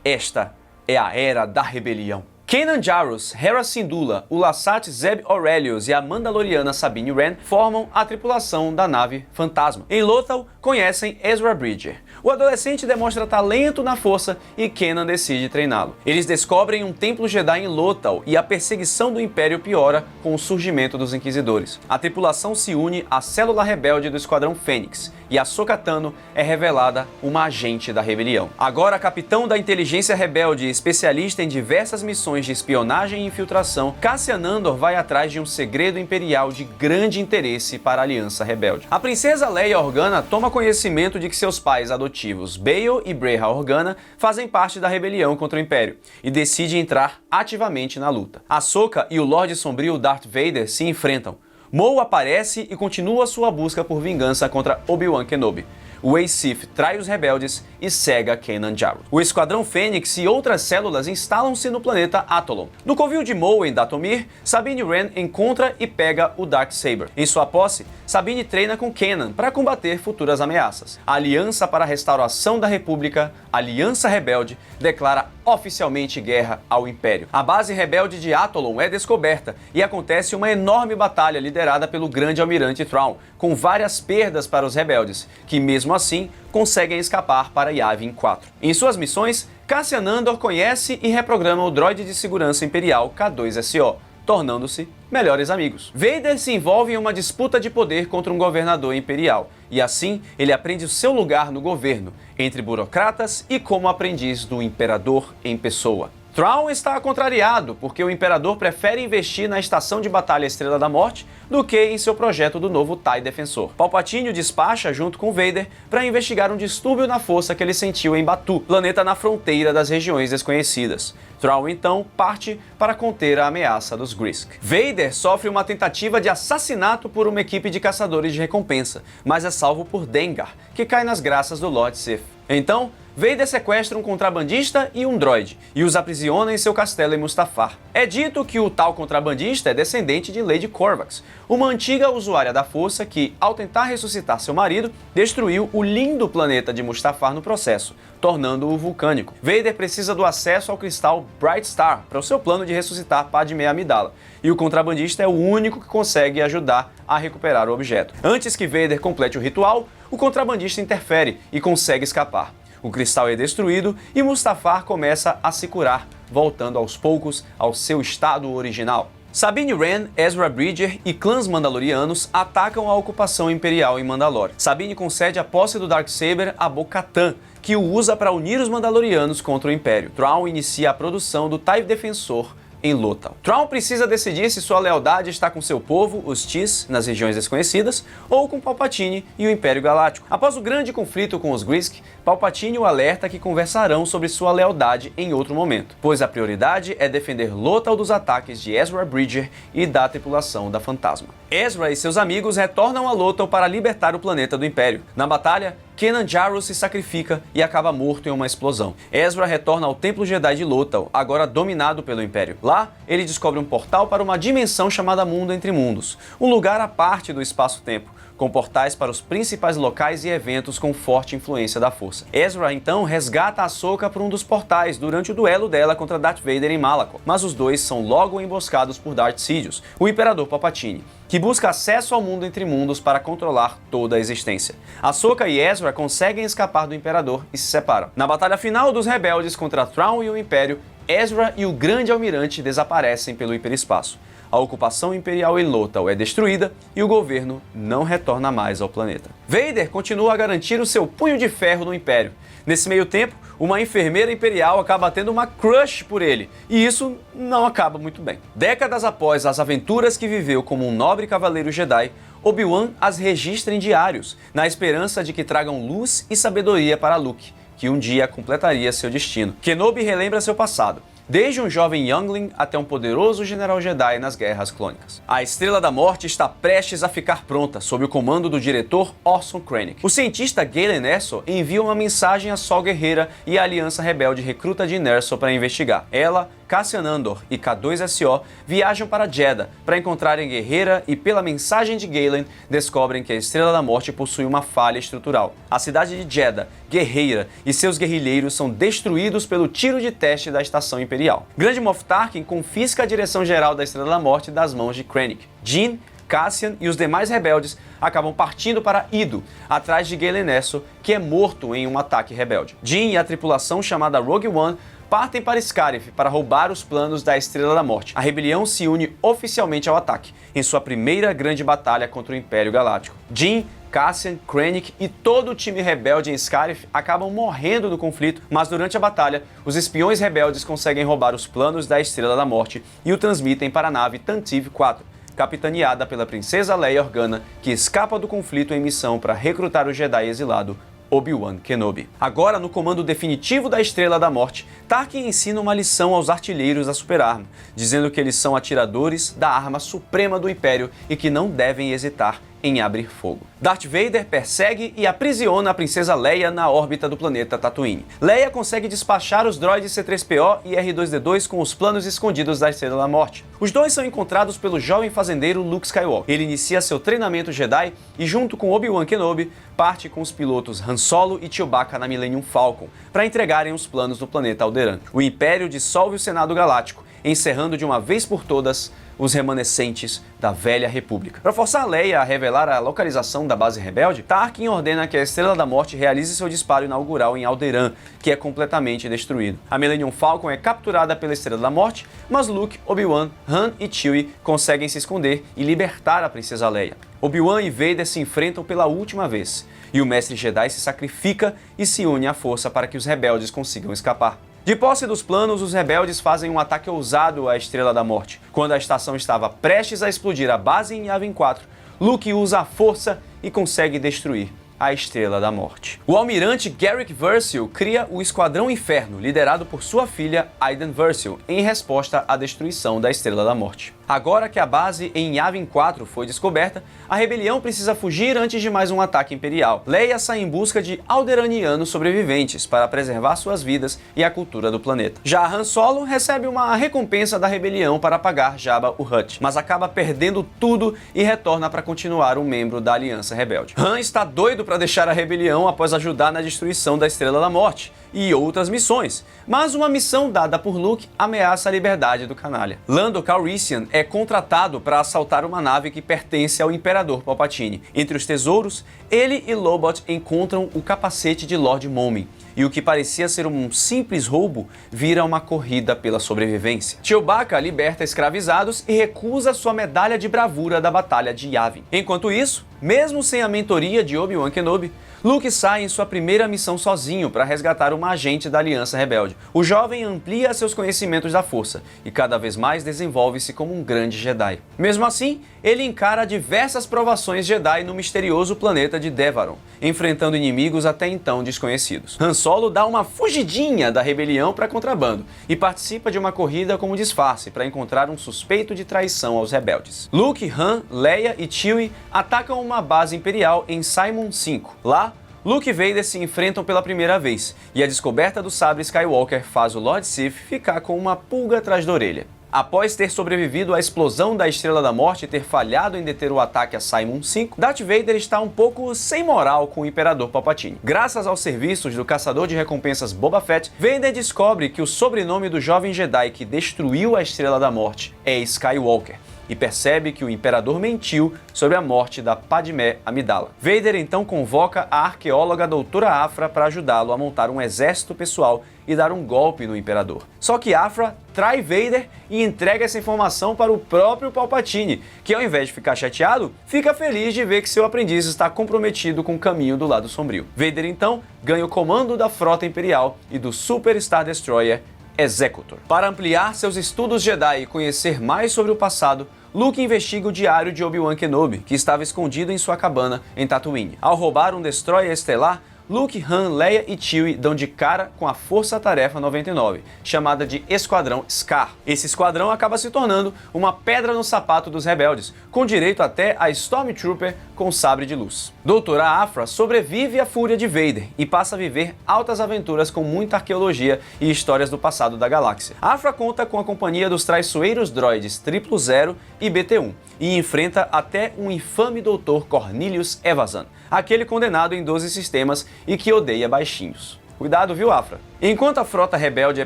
Esta é a Era da Rebelião. Kanan Jarrus, Hera Syndulla, o Lasat Zeb Orrelios e a Mandaloriana Sabine Wren formam a tripulação da nave Fantasma. Em Lothal, conhecem Ezra Bridger. O adolescente demonstra talento na força e Kanan decide treiná-lo. Eles descobrem um templo Jedi em Lothal e a perseguição do Império piora com o surgimento dos Inquisidores. A tripulação se une à célula rebelde do Esquadrão Fênix e Ahsoka Tano é revelada uma agente da rebelião. Agora capitão da inteligência rebelde e especialista em diversas missões de espionagem e infiltração, Cassian Andor vai atrás de um segredo imperial de grande interesse para a Aliança Rebelde. A princesa Leia Organa toma conhecimento de que seus pais adotivos, Bail e Breha Organa, fazem parte da rebelião contra o Império e decide entrar ativamente na luta. Ahsoka e o Lorde Sombrio Darth Vader se enfrentam. Maul aparece e continua sua busca por vingança contra Obi-Wan Kenobi. O ex-Sith trai os rebeldes e cega Kanan Jarrus. O Esquadrão Fênix e outras células instalam-se no planeta Atolon. No covil de Maul em Dathomir, Sabine Wren encontra e pega o Darksaber. Em sua posse, Sabine treina com Kanan para combater futuras ameaças. A Aliança para a Restauração da República, Aliança Rebelde, declara oficialmente guerra ao Império. A base rebelde de Atolon é descoberta e acontece uma enorme batalha liderada pelo grande almirante Thrawn, com várias perdas para os rebeldes, que mesmo assim conseguem escapar para Yavin 4. Em suas missões, Cassian Andor conhece e reprograma o droide de segurança imperial K2SO, tornando-se melhores amigos. Vader se envolve em uma disputa de poder contra um governador imperial, e assim ele aprende o seu lugar no governo, entre burocratas e como aprendiz do imperador em pessoa. Thrawn está contrariado porque o Imperador prefere investir na estação de batalha Estrela da Morte do que em seu projeto do novo TIE Defensor. Palpatine o despacha junto com Vader para investigar um distúrbio na força que ele sentiu em Batuu, planeta na fronteira das regiões desconhecidas. Thrawn então parte para conter a ameaça dos Grisk. Vader sofre uma tentativa de assassinato por uma equipe de caçadores de recompensa, mas é salvo por Dengar, que cai nas graças do Lord Sith. Então, Vader sequestra um contrabandista e um droide, e os aprisiona em seu castelo em Mustafar. É dito que o tal contrabandista é descendente de Lady Corvax, uma antiga usuária da força que, ao tentar ressuscitar seu marido, destruiu o lindo planeta de Mustafar no processo, tornando-o vulcânico. Vader precisa do acesso ao cristal Bright Star para o seu plano de ressuscitar Padmé Amidala, e o contrabandista é o único que consegue ajudar a recuperar o objeto. Antes que Vader complete o ritual, o contrabandista interfere e consegue escapar. O cristal é destruído e Mustafar começa a se curar, voltando aos poucos ao seu estado original. Sabine Wren, Ezra Bridger e clãs mandalorianos atacam a ocupação imperial em Mandalore. Sabine concede a posse do Darksaber a Bo-Katan, que o usa para unir os Mandalorianos contra o Império. Thrawn inicia a produção do TIE Defensor em Lothal. Thrawn precisa decidir se sua lealdade está com seu povo, os Chiss, nas regiões desconhecidas, ou com Palpatine e o Império Galáctico. Após o grande conflito com os Grisk, Palpatine o alerta que conversarão sobre sua lealdade em outro momento, pois a prioridade é defender Lothal dos ataques de Ezra Bridger e da tripulação da Fantasma. Ezra e seus amigos retornam a Lothal para libertar o planeta do Império. Na batalha, Kanan Jarrus se sacrifica e acaba morto em uma explosão. Ezra retorna ao Templo Jedi de Lothal, agora dominado pelo Império. Lá, ele descobre um portal para uma dimensão chamada Mundo Entre Mundos, um lugar à parte do espaço-tempo, com portais para os principais locais e eventos com forte influência da Força. Ezra, então, resgata Ahsoka por um dos portais durante o duelo dela contra Darth Vader em Malachor, mas os dois são logo emboscados por Darth Sidious, o Imperador Palpatine, que busca acesso ao Mundo Entre Mundos para controlar toda a existência. Ahsoka e Ezra conseguem escapar do Imperador e se separam. Na batalha final dos rebeldes contra Thrawn e o Império, Ezra e o Grande Almirante desaparecem pelo hiperespaço. A ocupação imperial em Lothal é destruída e o governo não retorna mais ao planeta. Vader continua a garantir o seu punho de ferro no Império. Nesse meio tempo, uma enfermeira imperial acaba tendo uma crush por ele, e isso não acaba muito bem. Décadas após as aventuras que viveu como um nobre cavaleiro Jedi, Obi-Wan as registra em diários, na esperança de que tragam luz e sabedoria para Luke, que um dia completaria seu destino. Kenobi relembra seu passado, desde um jovem youngling até um poderoso general Jedi nas Guerras Clônicas. A Estrela da Morte está prestes a ficar pronta, sob o comando do diretor Orson Krennic. O cientista Galen Erso envia uma mensagem a Sol Guerreira e a Aliança Rebelde recruta Jyn Erso para investigar. Ela, Cassian Andor e K2SO viajam para Jedha para encontrarem Guerreira e, pela mensagem de Galen, descobrem que a Estrela da Morte possui uma falha estrutural. A cidade de Jedha, Guerreira e seus guerrilheiros são destruídos pelo tiro de teste da Estação Imperial. Grande Moff Tarkin confisca a direção geral da Estrela da Morte das mãos de Krennic. Jyn, Cassian e os demais rebeldes acabam partindo para Ido, atrás de Galen Erso, que é morto em um ataque rebelde. Jyn e a tripulação chamada Rogue One partem para Scarif para roubar os planos da Estrela da Morte. A rebelião se une oficialmente ao ataque, em sua primeira grande batalha contra o Império Galáctico. Jyn, Cassian, Krennic e todo o time rebelde em Scarif acabam morrendo no conflito, mas durante a batalha, os espiões rebeldes conseguem roubar os planos da Estrela da Morte e o transmitem para a nave Tantive 4, capitaneada pela princesa Leia Organa, que escapa do conflito em missão para recrutar o Jedi exilado Obi-Wan Kenobi. Agora, no comando definitivo da Estrela da Morte, Tarkin ensina uma lição aos artilheiros da superarma, dizendo que eles são atiradores da arma suprema do Império e que não devem hesitar em abrir fogo. Darth Vader persegue e aprisiona a princesa Leia na órbita do planeta Tatooine. Leia consegue despachar os droides C-3PO e R2-D2 com os planos escondidos da Estrela da Morte. Os dois são encontrados pelo jovem fazendeiro Luke Skywalker. Ele inicia seu treinamento Jedi e, junto com Obi-Wan Kenobi, parte com os pilotos Han Solo e Chewbacca na Millennium Falcon para entregarem os planos do planeta Alderaan. O Império dissolve o Senado Galáctico, encerrando de uma vez por todas os remanescentes da Velha República. Para forçar Leia a revelar a localização da base rebelde, Tarkin ordena que a Estrela da Morte realize seu disparo inaugural em Alderaan, que é completamente destruído. A Millennium Falcon é capturada pela Estrela da Morte, mas Luke, Obi-Wan, Han e Chewie conseguem se esconder e libertar a princesa Leia. Obi-Wan e Vader se enfrentam pela última vez, e o Mestre Jedi se sacrifica e se une à força para que os rebeldes consigam escapar. De posse dos planos, os rebeldes fazem um ataque ousado à Estrela da Morte. Quando a estação estava prestes a explodir a base em Yavin 4, Luke usa a força e consegue destruir a Estrela da Morte. O almirante Garrick Versio cria o Esquadrão Inferno, liderado por sua filha Iden Versio, em resposta à destruição da Estrela da Morte. Agora que a base em Yavin 4 foi descoberta, a rebelião precisa fugir antes de mais um ataque imperial. Leia sai em busca de alderanianos sobreviventes para preservar suas vidas e a cultura do planeta. Já Han Solo recebe uma recompensa da rebelião para pagar Jabba o Hutt, mas acaba perdendo tudo e retorna para continuar um membro da Aliança Rebelde. Han está doido para deixar a rebelião após ajudar na destruição da Estrela da Morte e outras missões, mas uma missão dada por Luke ameaça a liberdade do canalha. Lando Calrissian é contratado para assaltar uma nave que pertence ao Imperador Palpatine. Entre os tesouros, ele e Lobot encontram o capacete de Lord Momin, e o que parecia ser um simples roubo vira uma corrida pela sobrevivência. Chewbacca liberta escravizados e recusa sua medalha de bravura da Batalha de Yavin. Enquanto isso, mesmo sem a mentoria de Obi-Wan Kenobi, Luke sai em sua primeira missão sozinho para resgatar uma agente da Aliança Rebelde. O jovem amplia seus conhecimentos da força e cada vez mais desenvolve-se como um grande Jedi. Mesmo assim, ele encara diversas provações Jedi no misterioso planeta de Devaron, enfrentando inimigos até então desconhecidos. Han Solo dá uma fugidinha da rebelião para contrabando e participa de uma corrida como disfarce para encontrar um suspeito de traição aos rebeldes. Luke, Han, Leia e Chewie atacam uma base imperial em Simon V. Lá, Luke e Vader se enfrentam pela primeira vez, e a descoberta do sabre Skywalker faz o Lord Sith ficar com uma pulga atrás da orelha. Após ter sobrevivido à explosão da Estrela da Morte e ter falhado em deter o ataque a Simon V, Darth Vader está um pouco sem moral com o Imperador Palpatine. Graças aos serviços do caçador de recompensas Boba Fett, Vader descobre que o sobrenome do jovem Jedi que destruiu a Estrela da Morte é Skywalker, e percebe que o Imperador mentiu sobre a morte da Padmé Amidala. Vader então convoca a arqueóloga Doutora Aphra para ajudá-lo a montar um exército pessoal e dar um golpe no Imperador. Só que Aphra trai Vader e entrega essa informação para o próprio Palpatine, que ao invés de ficar chateado, fica feliz de ver que seu aprendiz está comprometido com o caminho do lado sombrio. Vader então ganha o comando da frota imperial e do Super Star Destroyer Executor. Para ampliar seus estudos Jedi e conhecer mais sobre o passado, Luke investiga o diário de Obi-Wan Kenobi, que estava escondido em sua cabana em Tatooine. Ao roubar um destroyer estelar, Luke, Han, Leia e Chewie dão de cara com a Força-Tarefa 99, chamada de Esquadrão Scar. Esse esquadrão acaba se tornando uma pedra no sapato dos rebeldes, com direito até a Stormtrooper com sabre de luz. Doutora Aphra sobrevive à fúria de Vader e passa a viver altas aventuras com muita arqueologia e histórias do passado da galáxia. Aphra conta com a companhia dos traiçoeiros droides 000 e BT-1 e enfrenta até um infame Dr. Cornelius Evazan, aquele condenado em 12 sistemas e que odeia baixinhos. Cuidado, viu, Aphra? Enquanto a frota rebelde é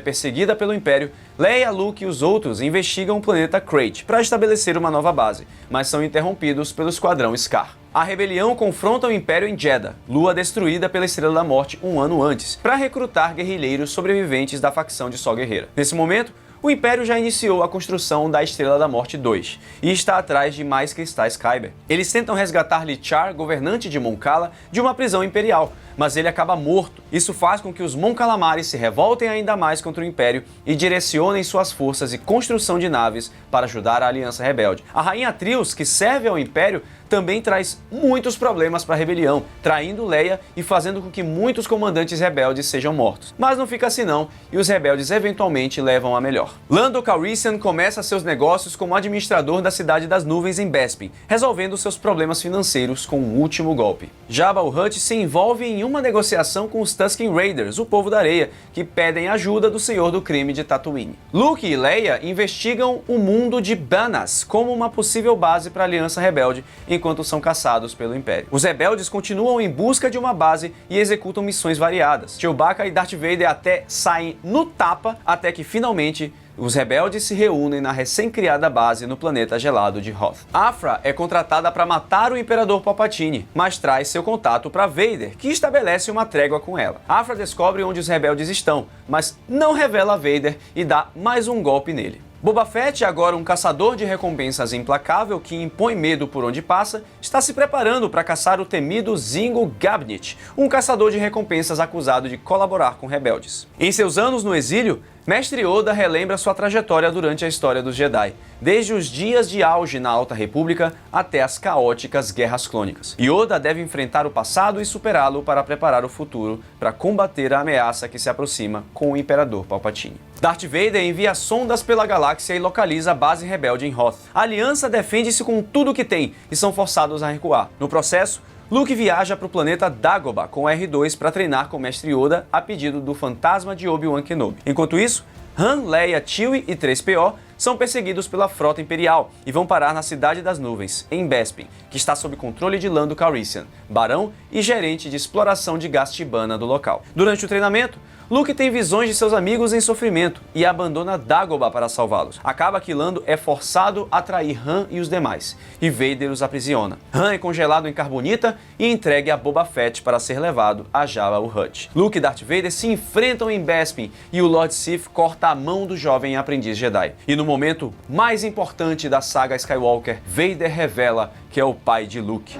perseguida pelo Império, Leia, Luke e os outros investigam o planeta Crait para estabelecer uma nova base, mas são interrompidos pelo Esquadrão Scar. A rebelião confronta o Império em Jedha, lua destruída pela Estrela da Morte um ano antes, para recrutar guerrilheiros sobreviventes da facção de Sol Guerreira. Nesse momento, o Império já iniciou a construção da Estrela da Morte 2 e está atrás de mais cristais Kyber. Eles tentam resgatar Li Char, governante de Mon Cala, de uma prisão imperial, mas ele acaba morto. Isso faz com que os Mon Calamares se revoltem ainda mais contra o Império e direcionem suas forças e construção de naves para ajudar a Aliança Rebelde. A Rainha Trios, que serve ao Império, também traz muitos problemas para a rebelião, traindo Leia e fazendo com que muitos comandantes rebeldes sejam mortos. Mas não fica assim não, e os rebeldes eventualmente levam a melhor. Lando Calrissian começa seus negócios como administrador da Cidade das Nuvens em Bespin, resolvendo seus problemas financeiros com um último golpe. Jabba o Hutt se envolve em uma negociação com os Tusken Raiders, o povo da areia, que pedem ajuda do Senhor do Crime de Tatooine. Luke e Leia investigam o mundo de Banas como uma possível base para a Aliança Rebelde, enquanto são caçados pelo Império. Os rebeldes continuam em busca de uma base e executam missões variadas. Chewbacca e Darth Vader até saem no tapa, até que finalmente os rebeldes se reúnem na recém-criada base no planeta gelado de Hoth. Aphra é contratada para matar o Imperador Palpatine, mas traz seu contato para Vader, que estabelece uma trégua com ela. Aphra descobre onde os rebeldes estão, mas não revela a Vader e dá mais um golpe nele. Boba Fett, agora um caçador de recompensas implacável que impõe medo por onde passa, está se preparando para caçar o temido Zingo Gabnit, um caçador de recompensas acusado de colaborar com rebeldes. Em seus anos no exílio, Mestre Yoda relembra sua trajetória durante a história dos Jedi, desde os dias de auge na Alta República até as caóticas Guerras Clônicas. Yoda deve enfrentar o passado e superá-lo para preparar o futuro para combater a ameaça que se aproxima com o Imperador Palpatine. Darth Vader envia sondas pela galáxia e localiza a base rebelde em Hoth. A aliança defende-se com tudo o que tem e são forçados a recuar. No processo, Luke viaja para o planeta Dagobah com R2 para treinar com o Mestre Yoda a pedido do fantasma de Obi-Wan Kenobi. Enquanto isso, Han, Leia, Chewie e 3PO são perseguidos pela frota imperial e vão parar na Cidade das Nuvens, em Bespin, que está sob controle de Lando Calrissian, barão e gerente de exploração de gás Tibanna do local. Durante o treinamento, Luke tem visões de seus amigos em sofrimento e abandona Dagobah para salvá-los. Acaba que Lando é forçado a trair Han e os demais, e Vader os aprisiona. Han é congelado em carbonita e entregue a Boba Fett para ser levado a Jabba o Hutt. Luke e Darth Vader se enfrentam em Bespin e o Lord Sith corta a mão do jovem aprendiz Jedi. E no momento mais importante da saga Skywalker, Vader revela que é o pai de Luke.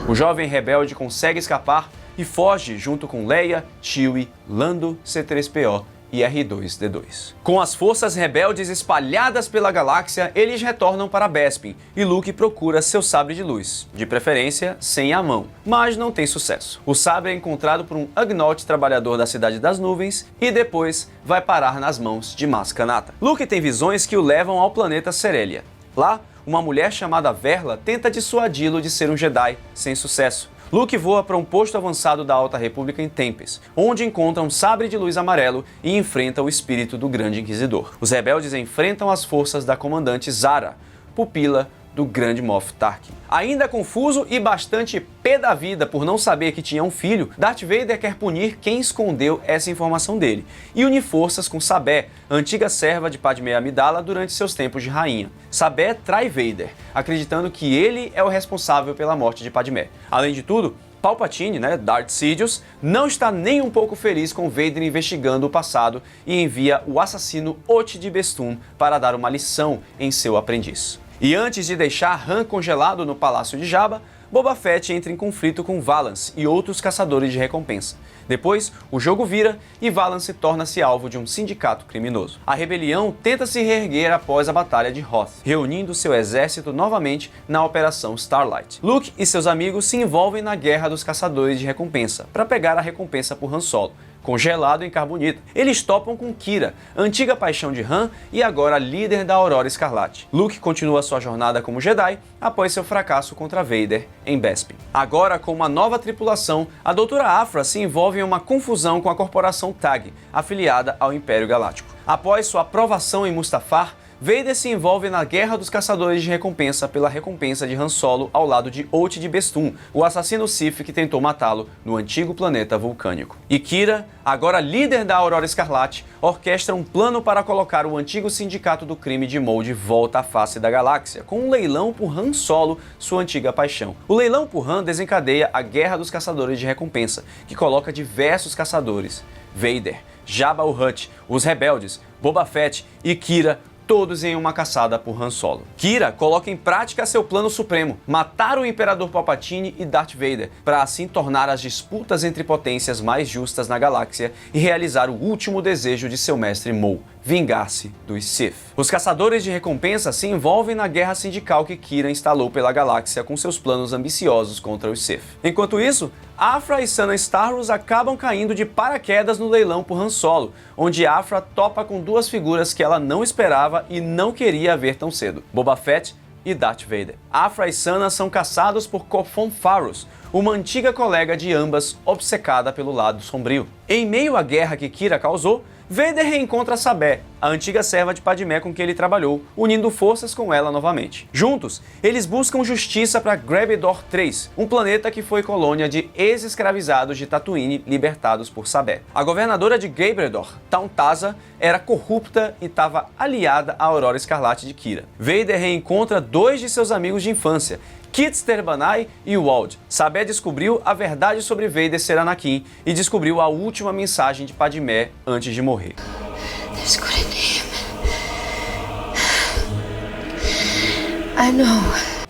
O jovem rebelde consegue escapar e foge junto com Leia, Chewie, Lando, C-3PO e R2-D2. Com as forças rebeldes espalhadas pela galáxia, eles retornam para Bespin e Luke procura seu sabre de luz, de preferência sem a mão, mas não tem sucesso. O sabre é encontrado por um Ugnaught trabalhador da Cidade das Nuvens e depois vai parar nas mãos de Maz Kanata. Luke tem visões que o levam ao planeta Cerelia. Lá, uma mulher chamada Verla tenta dissuadi-lo de ser um Jedi, sem sucesso. Luke voa para um posto avançado da Alta República em Tempest, onde encontra um sabre de luz amarelo e enfrenta o espírito do Grande Inquisidor. Os rebeldes enfrentam as forças da comandante Zara, pupila do Grande Moff Tarkin. Ainda confuso e bastante pé da vida por não saber que tinha um filho, Darth Vader quer punir quem escondeu essa informação dele e unir forças com Sabé, antiga serva de Padmé Amidala durante seus tempos de rainha. Sabé trai Vader, acreditando que ele é o responsável pela morte de Padmé. Além de tudo, Palpatine, Darth Sidious, não está nem um pouco feliz com Vader investigando o passado e envia o assassino Ot de Bestum para dar uma lição em seu aprendiz. E antes de deixar Han congelado no Palácio de Jabba, Boba Fett entra em conflito com Valance e outros caçadores de recompensa. Depois, o jogo vira e Valance torna-se alvo de um sindicato criminoso. A rebelião tenta se reerguer após a Batalha de Hoth, reunindo seu exército novamente na Operação Starlight. Luke e seus amigos se envolvem na Guerra dos Caçadores de Recompensa para pegar a recompensa por Han Solo, congelado em carbonita. Eles topam com Qi'ra, antiga paixão de Han e agora líder da Aurora Escarlate. Luke continua sua jornada como Jedi após seu fracasso contra Vader em Bespin. Agora, com uma nova tripulação, a Doutora Aphra se envolve em uma confusão com a corporação TAG, afiliada ao Império Galáctico. Após sua aprovação em Mustafar, Vader se envolve na Guerra dos Caçadores de Recompensa pela recompensa de Han Solo ao lado de Ot de Bestum, o assassino Sith que tentou matá-lo no antigo planeta vulcânico. E Qi'ra, agora líder da Aurora Escarlate, orquestra um plano para colocar o antigo sindicato do crime de Maul de volta à face da galáxia, com um leilão por Han Solo, sua antiga paixão. O leilão por Han desencadeia a Guerra dos Caçadores de Recompensa, que coloca diversos caçadores, Vader, Jabba o Hutt, os rebeldes, Boba Fett e Qi'ra, todos em uma caçada por Han Solo. Qi'ra coloca em prática seu plano supremo, matar o Imperador Palpatine e Darth Vader, para assim tornar as disputas entre potências mais justas na galáxia e realizar o último desejo de seu mestre Maul, vingar-se dos Sith. Os caçadores de recompensa se envolvem na guerra sindical que Qi'ra instalou pela galáxia com seus planos ambiciosos contra os Sith. Enquanto isso, Aphra e Sana Starros acabam caindo de paraquedas no leilão por Han Solo, onde Aphra topa com duas figuras que ela não esperava e não queria ver tão cedo: Boba Fett e Darth Vader. Aphra e Sana são caçados por Cophon Farros, uma antiga colega de ambas obcecada pelo lado sombrio. Em meio à guerra que Qi'ra causou, Vader reencontra Sabé, a antiga serva de Padmé com quem ele trabalhou, unindo forças com ela novamente. Juntos, eles buscam justiça para Grebedor 3, um planeta que foi colônia de ex-escravizados de Tatooine libertados por Sabé. A governadora de Grebedor, Tauntaza, era corrupta e estava aliada à Aurora Escarlate de Qi'ra. Vader reencontra dois de seus amigos de infância, Kit Sterbanai e Wald. Sabé descobriu a verdade sobre Vader ser Anakin e descobriu a última mensagem de Padmé antes de morrer.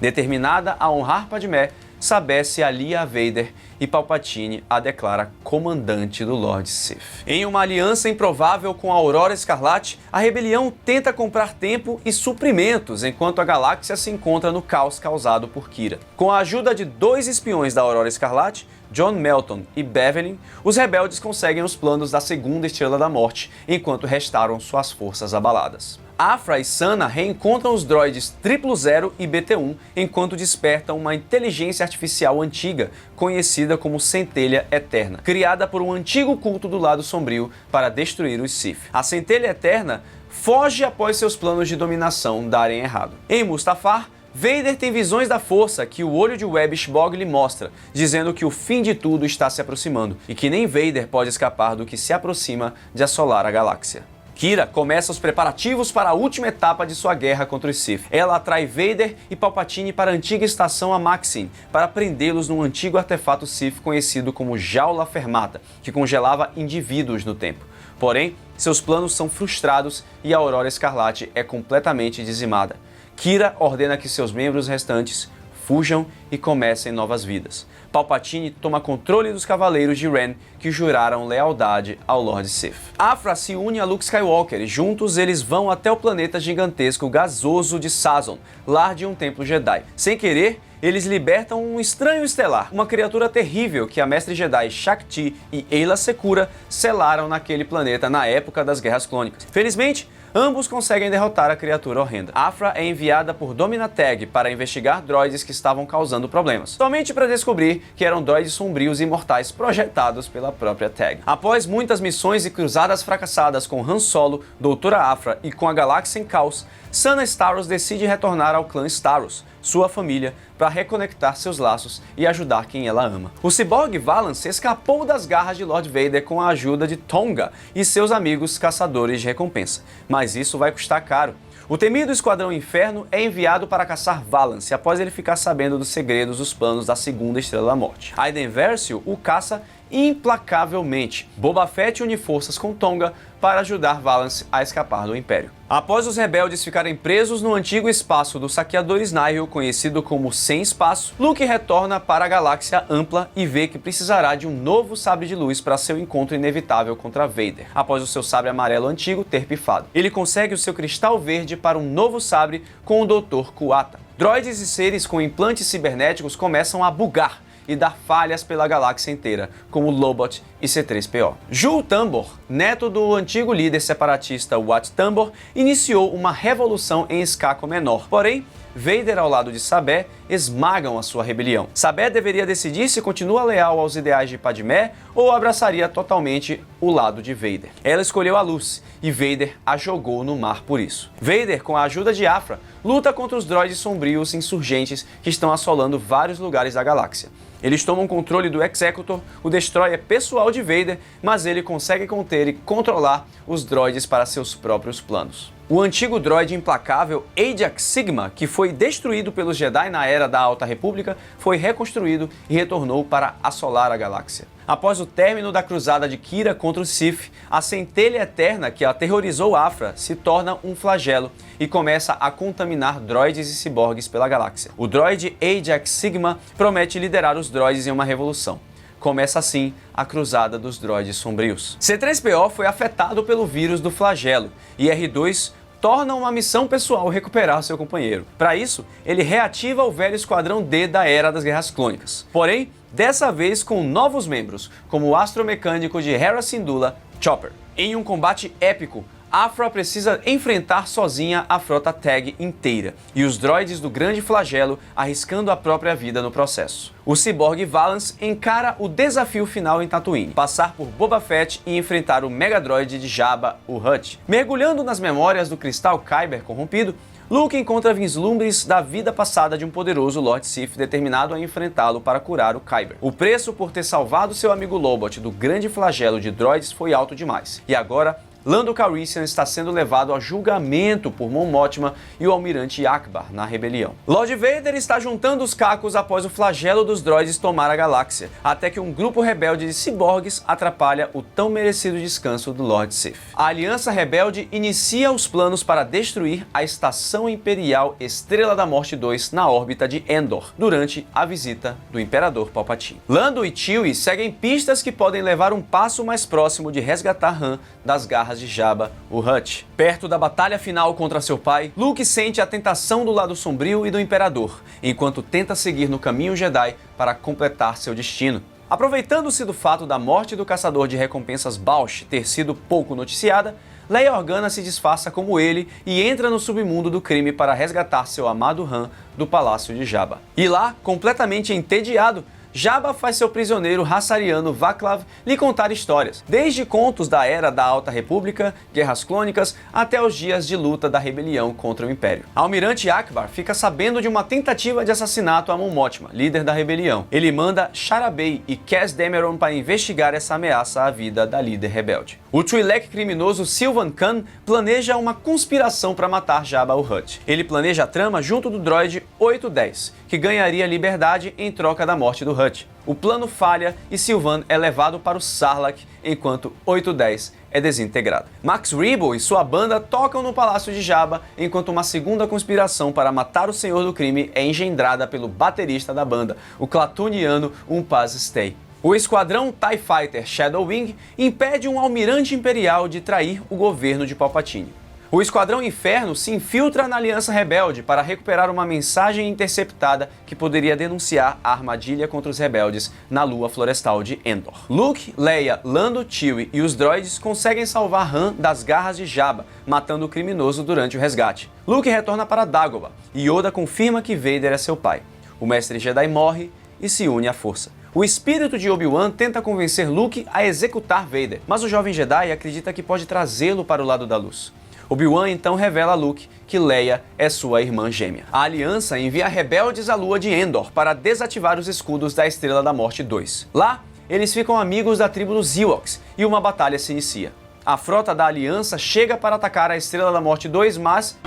Determinada a honrar Padmé, Sabé se alia a Vader e Palpatine a declara comandante do Lord Sith. Em uma aliança improvável com a Aurora Escarlate, a rebelião tenta comprar tempo e suprimentos enquanto a galáxia se encontra no caos causado por Qi'ra. Com a ajuda de dois espiões da Aurora Escarlate, John Melton e Beverly, os rebeldes conseguem os planos da segunda Estrela da Morte, enquanto restauram suas forças abaladas. Afra e Sana reencontram os droides 000 e BT-1 enquanto despertam uma inteligência artificial antiga, conhecida como Centelha Eterna, criada por um antigo culto do lado sombrio para destruir os Sith. A Centelha Eterna foge após seus planos de dominação darem errado. Em Mustafar, Vader tem visões da força que o olho de Webb Shbog lhe mostra, dizendo que o fim de tudo está se aproximando e que nem Vader pode escapar do que se aproxima de assolar a galáxia. Kira começa os preparativos para a última etapa de sua guerra contra os Sith. Ela atrai Vader e Palpatine para a antiga estação Amaxin, para prendê-los num antigo artefato Sith conhecido como Jaula Fermata, que congelava indivíduos no tempo. Porém, seus planos são frustrados e a Aurora Escarlate é completamente dizimada. Kira ordena que seus membros restantes fujam e comecem novas vidas. Palpatine toma controle dos Cavaleiros de Ren, que juraram lealdade ao Lord Sith. Afra se une a Luke Skywalker e juntos eles vão até o planeta gigantesco gasoso de Sazon, lar de um templo Jedi. Sem querer, eles libertam um estranho estelar, uma criatura terrível que a Mestre Jedi Shaak-Ti e Aayla Secura selaram naquele planeta na época das Guerras Clônicas. Felizmente, ambos conseguem derrotar a criatura horrenda. Afra é enviada por Domina Tag para investigar droides que estavam causando problemas, somente para descobrir que eram droides sombrios e mortais projetados pela própria Tag. Após muitas missões e cruzadas fracassadas com Han Solo, Doutora Afra e com a galáxia em caos, Sana Starros decide retornar ao clã Starros, sua família, para reconectar seus laços e ajudar quem ela ama. O ciborgue Valance escapou das garras de Lord Vader com a ajuda de Tonga e seus amigos caçadores de recompensa, mas isso vai custar caro. O temido Esquadrão Inferno é enviado para caçar Valance após ele ficar sabendo dos segredos dos planos da segunda Estrela da Morte. Aiden Versio o caça implacavelmente. Boba Fett une forças com Tonga para ajudar Valance a escapar do Império. Após os rebeldes ficarem presos no antigo espaço do saqueador Nihil, conhecido como Sem Espaço, Luke retorna para a galáxia ampla e vê que precisará de um novo sabre de luz para seu encontro inevitável contra Vader, após o seu sabre amarelo antigo ter pifado. Ele consegue o seu cristal verde para um novo sabre com o Dr. Kuata. Droides e seres com implantes cibernéticos começam a bugar e dar falhas pela galáxia inteira, como Lobot e C-3PO. Jul Tambor, neto do antigo líder separatista Wat Tambor, iniciou uma revolução em escala menor. Porém, Vader ao lado de Sabé esmagam a sua rebelião. Sabé deveria decidir se continua leal aos ideais de Padmé ou abraçaria totalmente o lado de Vader. Ela escolheu a luz e Vader a jogou no mar por isso. Vader, com a ajuda de Afra, luta contra os droides sombrios insurgentes que estão assolando vários lugares da galáxia. Eles tomam controle do Executor, o destroyer pessoal de Vader, mas ele consegue conter e controlar os droides para seus próprios planos. O antigo droide implacável Ajax Sigma, que foi destruído pelos Jedi na Era da Alta República, foi reconstruído e retornou para assolar a galáxia. Após o término da cruzada de Kira contra o Sith, a Centelha Eterna que aterrorizou Afra se torna um flagelo e começa a contaminar droides e ciborgues pela galáxia. O droide Ajax Sigma promete liderar os droides em uma revolução. Começa assim a cruzada dos droides sombrios. C-3PO foi afetado pelo vírus do flagelo e R2 torna uma missão pessoal recuperar seu companheiro. Para isso, ele reativa o velho Esquadrão D da Era das Guerras Clônicas. Porém, dessa vez com novos membros, como o astromecânico de Hera Syndulla, Chopper. Em um combate épico, Afra precisa enfrentar sozinha a frota Tag inteira e os droides do Grande Flagelo, arriscando a própria vida no processo. O ciborgue Valance encara o desafio final em Tatooine, passar por Boba Fett e enfrentar o Mega Droid de Jabba, o Hutt. Mergulhando nas memórias do cristal Kyber corrompido, Luke encontra vislumbres da vida passada de um poderoso Lord Sith determinado a enfrentá-lo para curar o Kyber. O preço por ter salvado seu amigo Lobot do Grande Flagelo de droids foi alto demais, e agora Lando Calrissian está sendo levado a julgamento por Mon Mothma e o Almirante Ackbar na rebelião. Lord Vader está juntando os cacos após o flagelo dos droids tomar a galáxia, até que um grupo rebelde de ciborgues atrapalha o tão merecido descanso do Lord Sith. A Aliança Rebelde inicia os planos para destruir a Estação Imperial Estrela da Morte 2 na órbita de Endor, durante a visita do Imperador Palpatine. Lando e Chewie seguem pistas que podem levar um passo mais próximo de resgatar Han das garras de Jabba, o Hutt. Perto da batalha final contra seu pai, Luke sente a tentação do lado sombrio e do Imperador, enquanto tenta seguir no caminho Jedi para completar seu destino. Aproveitando-se do fato da morte do caçador de recompensas Bausch ter sido pouco noticiada, Leia Organa se disfarça como ele e entra no submundo do crime para resgatar seu amado Han do palácio de Jabba. E lá, completamente entediado, Jabba faz seu prisioneiro Hassariano Vaclav lhe contar histórias, desde contos da Era da Alta República, Guerras Clônicas, até os dias de luta da rebelião contra o Império. Almirante Ackbar fica sabendo de uma tentativa de assassinato a Mon Mothma, líder da rebelião. Ele manda Shara Bey e Cass Dameron para investigar essa ameaça à vida da líder rebelde. O Twi'lek criminoso Sylvan Khan planeja uma conspiração para matar Jabba o Hutt. Ele planeja a trama junto do droide 810, que ganharia liberdade em troca da morte do Hutt. O plano falha e Sylvan é levado para o Sarlacc, enquanto 810 é desintegrado. Max Rebo e sua banda tocam no palácio de Jabba, enquanto uma segunda conspiração para matar o Senhor do Crime é engendrada pelo baterista da banda, o Klatooiniano Umpaz Stay. O esquadrão TIE Fighter Shadow Wing impede um almirante imperial de trair o governo de Palpatine. O Esquadrão Inferno se infiltra na Aliança Rebelde para recuperar uma mensagem interceptada que poderia denunciar a armadilha contra os rebeldes na lua florestal de Endor. Luke, Leia, Lando, Chewie e os droids conseguem salvar Han das garras de Jabba, matando o criminoso durante o resgate. Luke retorna para Dagobah e Yoda confirma que Vader é seu pai. O mestre Jedi morre e se une à força. O espírito de Obi-Wan tenta convencer Luke a executar Vader, mas o jovem Jedi acredita que pode trazê-lo para o lado da luz. Obi-Wan então revela a Luke que Leia é sua irmã gêmea. A Aliança envia rebeldes à lua de Endor para desativar os escudos da Estrela da Morte 2. Lá, eles ficam amigos da tribo dos Ewoks e uma batalha se inicia. A frota da Aliança chega para atacar a Estrela da Morte 2, mas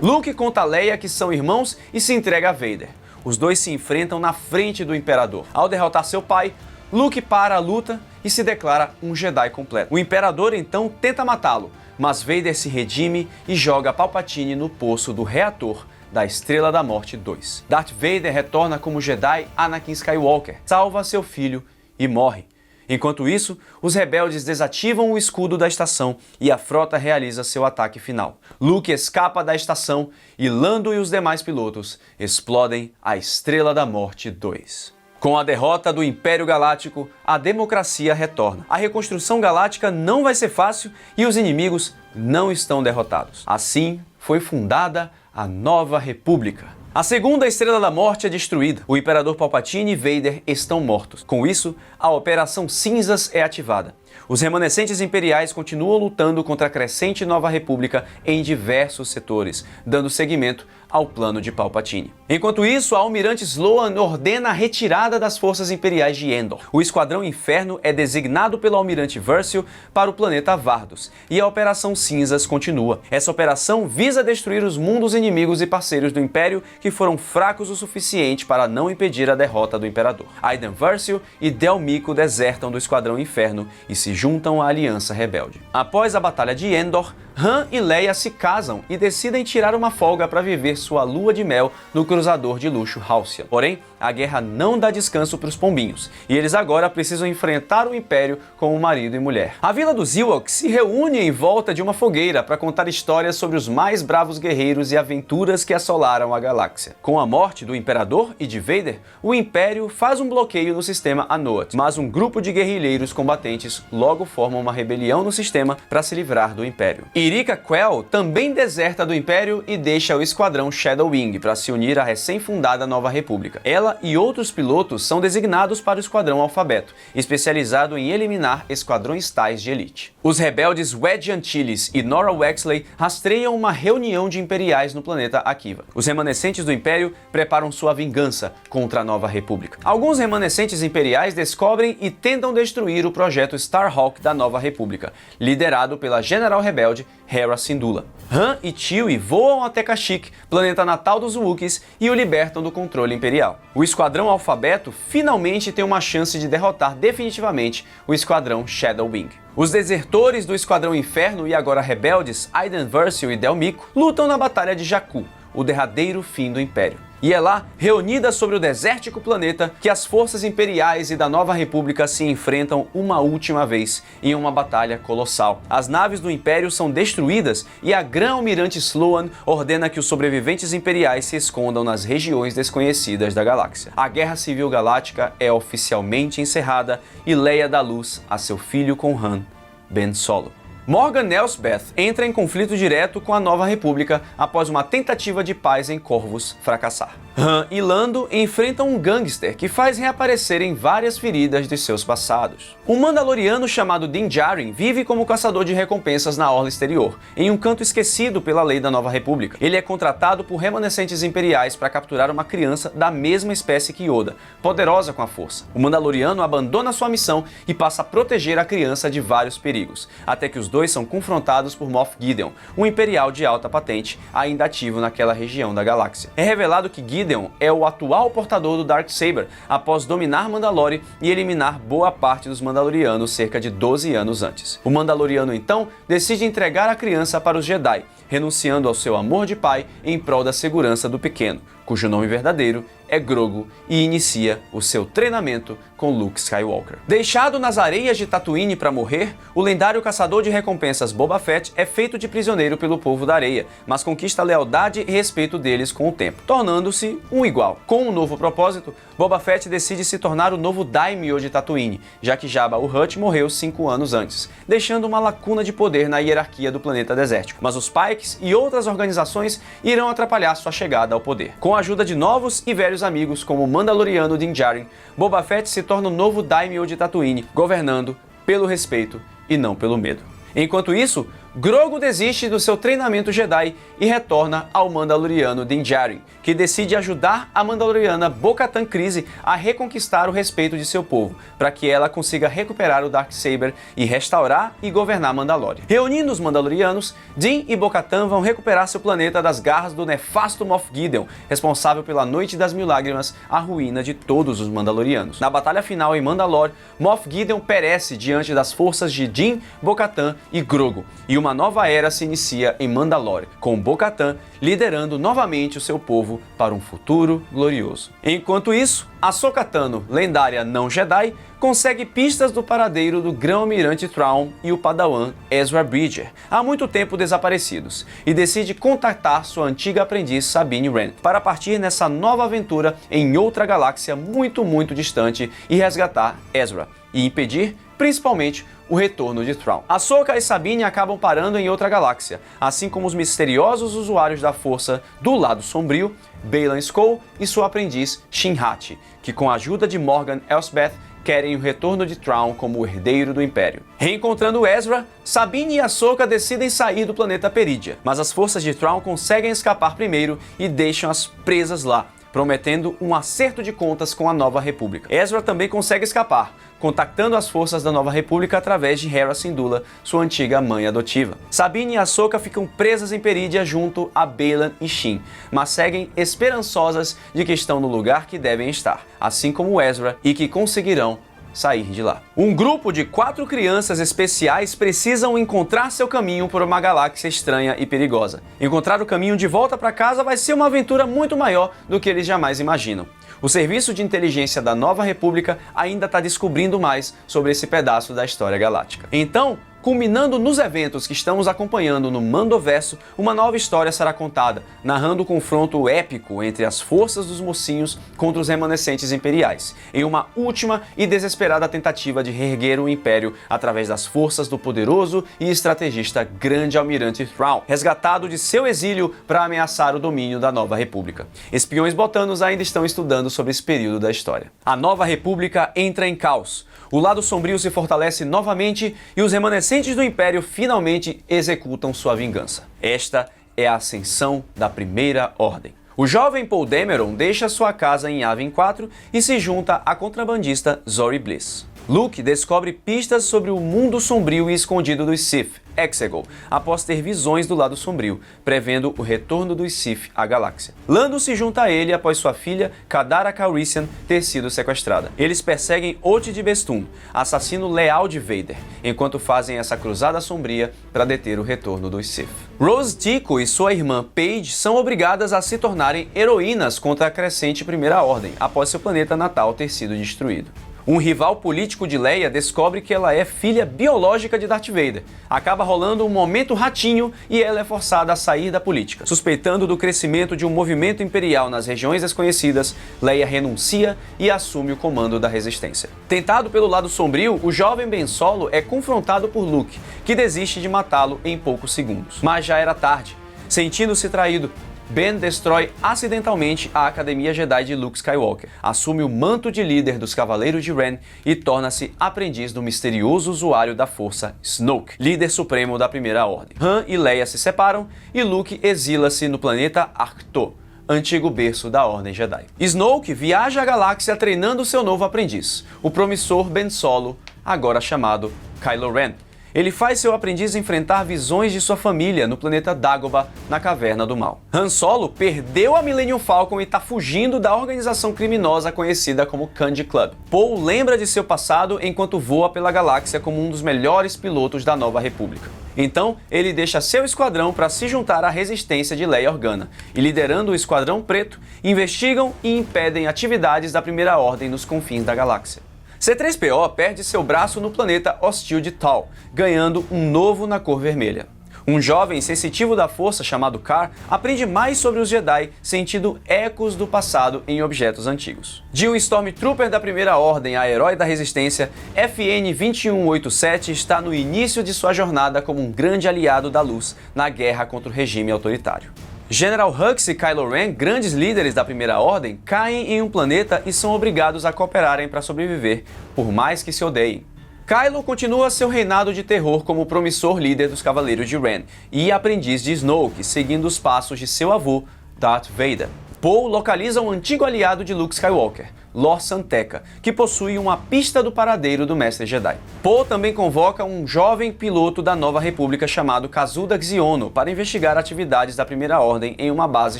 Luke conta a Leia que são irmãos e se entrega a Vader. Os dois se enfrentam na frente do Imperador. Ao derrotar seu pai, Luke para a luta e se declara um Jedi completo. O Imperador então tenta matá-lo, mas Vader se redime e joga Palpatine no poço do reator da Estrela da Morte 2. Darth Vader retorna como Jedi Anakin Skywalker, salva seu filho e morre. Enquanto isso, os rebeldes desativam o escudo da estação e a frota realiza seu ataque final. Luke escapa da estação e Lando e os demais pilotos explodem a Estrela da Morte 2. Com a derrota do Império Galáctico, a democracia retorna. A reconstrução galáctica não vai ser fácil e os inimigos não estão derrotados. Assim, foi fundada a Nova República. A segunda Estrela da Morte é destruída. O Imperador Palpatine e Vader estão mortos. Com isso, a Operação Cinzas é ativada. Os remanescentes imperiais continuam lutando contra a crescente Nova República em diversos setores, dando seguimento ao plano de Palpatine. Enquanto isso, a Almirante Sloan ordena a retirada das forças imperiais de Endor. O Esquadrão Inferno é designado pelo Almirante Versio para o planeta Vardos, e a Operação Cinzas continua. Essa operação visa destruir os mundos inimigos e parceiros do Império que foram fracos o suficiente para não impedir a derrota do Imperador. Iden Versio e Del Meeko desertam do Esquadrão Inferno e se juntam à Aliança Rebelde. Após a Batalha de Endor, Han e Leia se casam e decidem tirar uma folga para viver sua lua de mel no cruzador de luxo Halcyon. Porém, a guerra não dá descanso para os pombinhos, e eles agora precisam enfrentar o Império como marido e mulher. A Vila dos Ewoks se reúne em volta de uma fogueira para contar histórias sobre os mais bravos guerreiros e aventuras que assolaram a galáxia. Com a morte do Imperador e de Vader, o Império faz um bloqueio no sistema Anoat, mas um grupo de guerrilheiros combatentes logo forma uma rebelião no sistema para se livrar do Império. Yrica Quell também deserta do Império e deixa o Esquadrão Shadow Wing para se unir à recém-fundada Nova República. Ela e outros pilotos são designados para o Esquadrão Alfabeto, especializado em eliminar esquadrões tais de elite. Os rebeldes Wedge Antilles e Nora Wexley rastreiam uma reunião de imperiais no planeta Akiva. Os remanescentes do Império preparam sua vingança contra a Nova República. Alguns remanescentes imperiais descobrem e tentam destruir o projeto Starhawk da Nova República, liderado pela general rebelde Hera Syndulla. Han e Chewie voam até Kashyyyk, planeta natal dos Wookiees, e o libertam do controle imperial. O Esquadrão Alfabeto finalmente tem uma chance de derrotar definitivamente o Esquadrão Shadow Wing. Os desertores do Esquadrão Inferno e agora rebeldes Iden Versio e Del Meeko lutam na Batalha de Jakku, o derradeiro fim do Império. E é lá, reunidas sobre o desértico planeta, que as forças imperiais e da Nova República se enfrentam uma última vez em uma batalha colossal. As naves do Império são destruídas e a Grã-Almirante Sloan ordena que os sobreviventes imperiais se escondam nas regiões desconhecidas da galáxia. A Guerra Civil Galáctica é oficialmente encerrada e Leia dá luz a seu filho com Han, Ben Solo. Morgan Elsbeth entra em conflito direto com a Nova República após uma tentativa de paz em Corvus fracassar. Han e Lando enfrentam um gangster que faz reaparecerem várias feridas de seus passados. Um Mandaloriano chamado Din Djarin vive como caçador de recompensas na Orla Exterior, em um canto esquecido pela lei da Nova República. Ele é contratado por remanescentes imperiais para capturar uma criança da mesma espécie que Yoda, poderosa com a força. O Mandaloriano abandona sua missão e passa a proteger a criança de vários perigos, até que os dois são confrontados por Moff Gideon, um imperial de alta patente ainda ativo naquela região da galáxia. É revelado que Gideon é o atual portador do Darksaber, após dominar Mandalore e eliminar boa parte dos Mandalorianos cerca de 12 anos antes. O Mandaloriano então decide entregar a criança para os Jedi, renunciando ao seu amor de pai em prol da segurança do pequeno, cujo nome verdadeiro é Grogu, e inicia o seu treinamento com Luke Skywalker. Deixado nas areias de Tatooine para morrer, o lendário caçador de recompensas Boba Fett é feito de prisioneiro pelo povo da areia, mas conquista a lealdade e respeito deles com o tempo, tornando-se um igual. Com um novo propósito, Boba Fett decide se tornar o novo Daimyo de Tatooine, já que Jabba o Hutt morreu 5 anos antes, deixando uma lacuna de poder na hierarquia do planeta desértico. Mas os Pikes e outras organizações irão atrapalhar sua chegada ao poder. Com a ajuda de novos e velhos amigos como o Mandaloriano Din Djarin, Boba Fett se torna o novo Daimyo de Tatooine, governando pelo respeito e não pelo medo. Enquanto isso, Grogu desiste do seu treinamento Jedi e retorna ao Mandaloriano Din Djarin, que decide ajudar a Mandaloriana Bo-Katan Kryze a reconquistar o respeito de seu povo, para que ela consiga recuperar o Darksaber e restaurar e governar Mandalore. Reunindo os Mandalorianos, Din e Bo-Katan vão recuperar seu planeta das garras do nefasto Moff Gideon, responsável pela Noite das Mil Lágrimas, a ruína de todos os Mandalorianos. Na batalha final em Mandalore, Moff Gideon perece diante das forças de Din, Bo-Katan e Grogu, e uma nova era se inicia em Mandalore, com Bo-Katan liderando novamente o seu povo para um futuro glorioso. Enquanto isso, Ahsoka Tano, lendária não Jedi, consegue pistas do paradeiro do Grão-Almirante Thrawn e o Padawan Ezra Bridger, há muito tempo desaparecidos, e decide contatar sua antiga aprendiz Sabine Wren para partir nessa nova aventura em outra galáxia muito distante e resgatar Ezra, e impedir, principalmente, o retorno de Thrawn. Ahsoka e Sabine acabam parando em outra galáxia, assim como os misteriosos usuários da força do lado sombrio, Baylan Skoll e sua aprendiz Shin-Hati, que com a ajuda de Morgan Elsbeth querem o retorno de Thrawn como o herdeiro do Império. Reencontrando Ezra, Sabine e Ahsoka decidem sair do planeta Perídia, mas as forças de Thrawn conseguem escapar primeiro e deixam-as presas lá, prometendo um acerto de contas com a Nova República. Ezra também consegue escapar, contactando as forças da Nova República através de Hera Syndulla, sua antiga mãe adotiva. Sabine e Ahsoka ficam presas em Perídia junto a Baylan e Shin, mas seguem esperançosas de que estão no lugar que devem estar, assim como Ezra, e que conseguirão sair de lá. Um grupo de 4 crianças especiais precisam encontrar seu caminho por uma galáxia estranha e perigosa. Encontrar o caminho de volta para casa vai ser uma aventura muito maior do que eles jamais imaginam. O Serviço de Inteligência da Nova República ainda está descobrindo mais sobre esse pedaço da história galáctica. Então, culminando nos eventos que estamos acompanhando no Mandoverso, uma nova história será contada, narrando o confronto épico entre as forças dos mocinhos contra os remanescentes imperiais, em uma última e desesperada tentativa de reerguer o Império através das forças do poderoso e estrategista Grande Almirante Thrawn, resgatado de seu exílio para ameaçar o domínio da Nova República. Espiões botanos ainda estão estudando sobre esse período da história. A Nova República entra em caos. O lado sombrio se fortalece novamente e os remanescentes do Império finalmente executam sua vingança. Esta é a ascensão da Primeira Ordem. O jovem Poe Dameron deixa sua casa em Yavin 4 e se junta à contrabandista Zorii Bliss. Luke descobre pistas sobre o mundo sombrio e escondido dos Sith, Exegol, após ter visões do lado sombrio, prevendo o retorno dos Sith à galáxia. Lando se junta a ele após sua filha, Kadara Calrissian, ter sido sequestrada. Eles perseguem Oti de Bestum, assassino leal de Vader, enquanto fazem essa cruzada sombria para deter o retorno dos Sith. Rose Tico e sua irmã Paige são obrigadas a se tornarem heroínas contra a crescente Primeira Ordem, após seu planeta natal ter sido destruído. Um rival político de Leia descobre que ela é filha biológica de Darth Vader. Acaba rolando um momento ratinho e ela é forçada a sair da política. Suspeitando do crescimento de um movimento imperial nas regiões desconhecidas, Leia renuncia e assume o comando da resistência. Tentado pelo lado sombrio, o jovem Ben Solo é confrontado por Luke, que desiste de matá-lo em poucos segundos. Mas já era tarde. Sentindo-se traído, Ben destrói acidentalmente a Academia Jedi de Luke Skywalker, assume o manto de líder dos Cavaleiros de Ren e torna-se aprendiz do misterioso usuário da Força Snoke, líder supremo da Primeira Ordem. Han e Leia se separam e Luke exila-se no planeta Ahch-To, antigo berço da Ordem Jedi. Snoke viaja à galáxia treinando seu novo aprendiz, o promissor Ben Solo, agora chamado Kylo Ren. Ele faz seu aprendiz enfrentar visões de sua família no planeta Dagobah, na Caverna do Mal. Han Solo perdeu a Millennium Falcon e está fugindo da organização criminosa conhecida como Kanji Club. Poe lembra de seu passado enquanto voa pela galáxia como um dos melhores pilotos da Nova República. Então, ele deixa seu esquadrão para se juntar à resistência de Leia Organa, e liderando o Esquadrão Preto, investigam e impedem atividades da Primeira Ordem nos confins da galáxia. C-3PO perde seu braço no planeta hostil de Tal, ganhando um novo na cor vermelha. Um jovem sensitivo da força chamado Car aprende mais sobre os Jedi, sentindo ecos do passado em objetos antigos. De um Stormtrooper da Primeira Ordem a herói da Resistência, FN-2187 está no início de sua jornada como um grande aliado da luz na guerra contra o regime autoritário. General Hux e Kylo Ren, grandes líderes da Primeira Ordem, caem em um planeta e são obrigados a cooperarem para sobreviver, por mais que se odeiem. Kylo continua seu reinado de terror como promissor líder dos Cavaleiros de Ren e aprendiz de Snoke, seguindo os passos de seu avô, Darth Vader. Poe localiza um antigo aliado de Luke Skywalker, Lor San Tekka, que possui uma pista do paradeiro do Mestre Jedi. Poe também convoca um jovem piloto da Nova República chamado Kazuda Xiono para investigar atividades da Primeira Ordem em uma base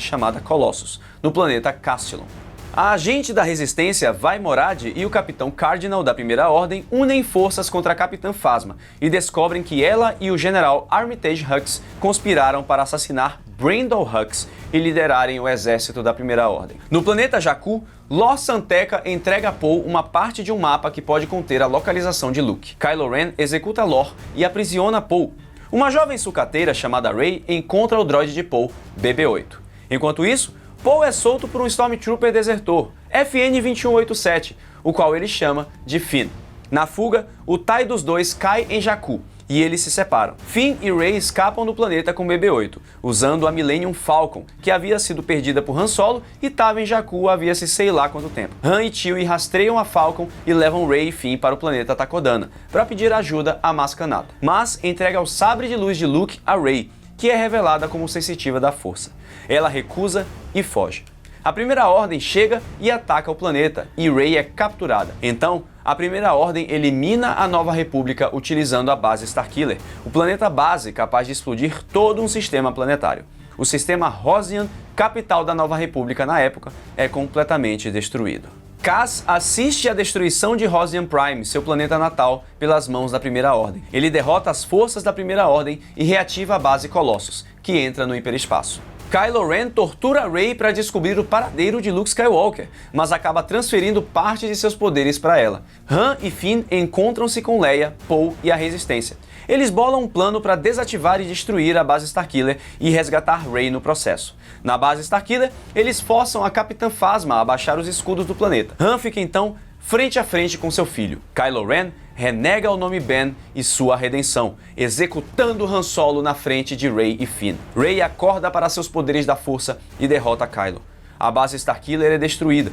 chamada Colossus, no planeta Castilon. A agente da Resistência, Vai Morad, e o Capitão Cardinal da Primeira Ordem unem forças contra a Capitã Phasma e descobrem que ela e o General Armitage Hux conspiraram para assassinar Brandon Hux e liderarem o exército da Primeira Ordem. No planeta Jakku, Lor San Tekka entrega a Poe uma parte de um mapa que pode conter a localização de Luke. Kylo Ren executa Lor e aprisiona Poe. Uma jovem sucateira chamada Rey encontra o droide de Poe, BB-8. Enquanto isso, Poe é solto por um Stormtrooper desertor, FN-2187, o qual ele chama de Finn. Na fuga, o TIE dos dois cai em Jakku e eles se separam. Finn e Rey escapam do planeta com BB-8, usando a Millennium Falcon, que havia sido perdida por Han Solo e estava em Jakku havia-se sei lá quanto tempo. Han e Chewie rastreiam a Falcon e levam Rey e Finn para o planeta Takodana, para pedir ajuda a Maz Kanata. Mas entrega o sabre de luz de Luke a Rey, que é revelada como sensitiva da força. Ela recusa e foge. A Primeira Ordem chega e ataca o planeta, e Rey é capturada. Então, a Primeira Ordem elimina a Nova República utilizando a base Starkiller, o planeta base capaz de explodir todo um sistema planetário. O sistema Rosian, capital da Nova República na época, é completamente destruído. Kaz assiste à destruição de Rosian Prime, seu planeta natal, pelas mãos da Primeira Ordem. Ele derrota as forças da Primeira Ordem e reativa a base Colossus, que entra no hiperespaço. Kylo Ren tortura Rey para descobrir o paradeiro de Luke Skywalker, mas acaba transferindo parte de seus poderes para ela. Han e Finn encontram-se com Leia, Poe e a Resistência. Eles bolam um plano para desativar e destruir a base Starkiller e resgatar Rey no processo. Na base Starkiller, eles forçam a Capitã Phasma a baixar os escudos do planeta. Han fica então frente a frente com seu filho. Kylo Ren renega o nome Ben e sua redenção, executando Han Solo na frente de Rey e Finn. Rey acorda para seus poderes da força e derrota Kylo. A base Starkiller é destruída.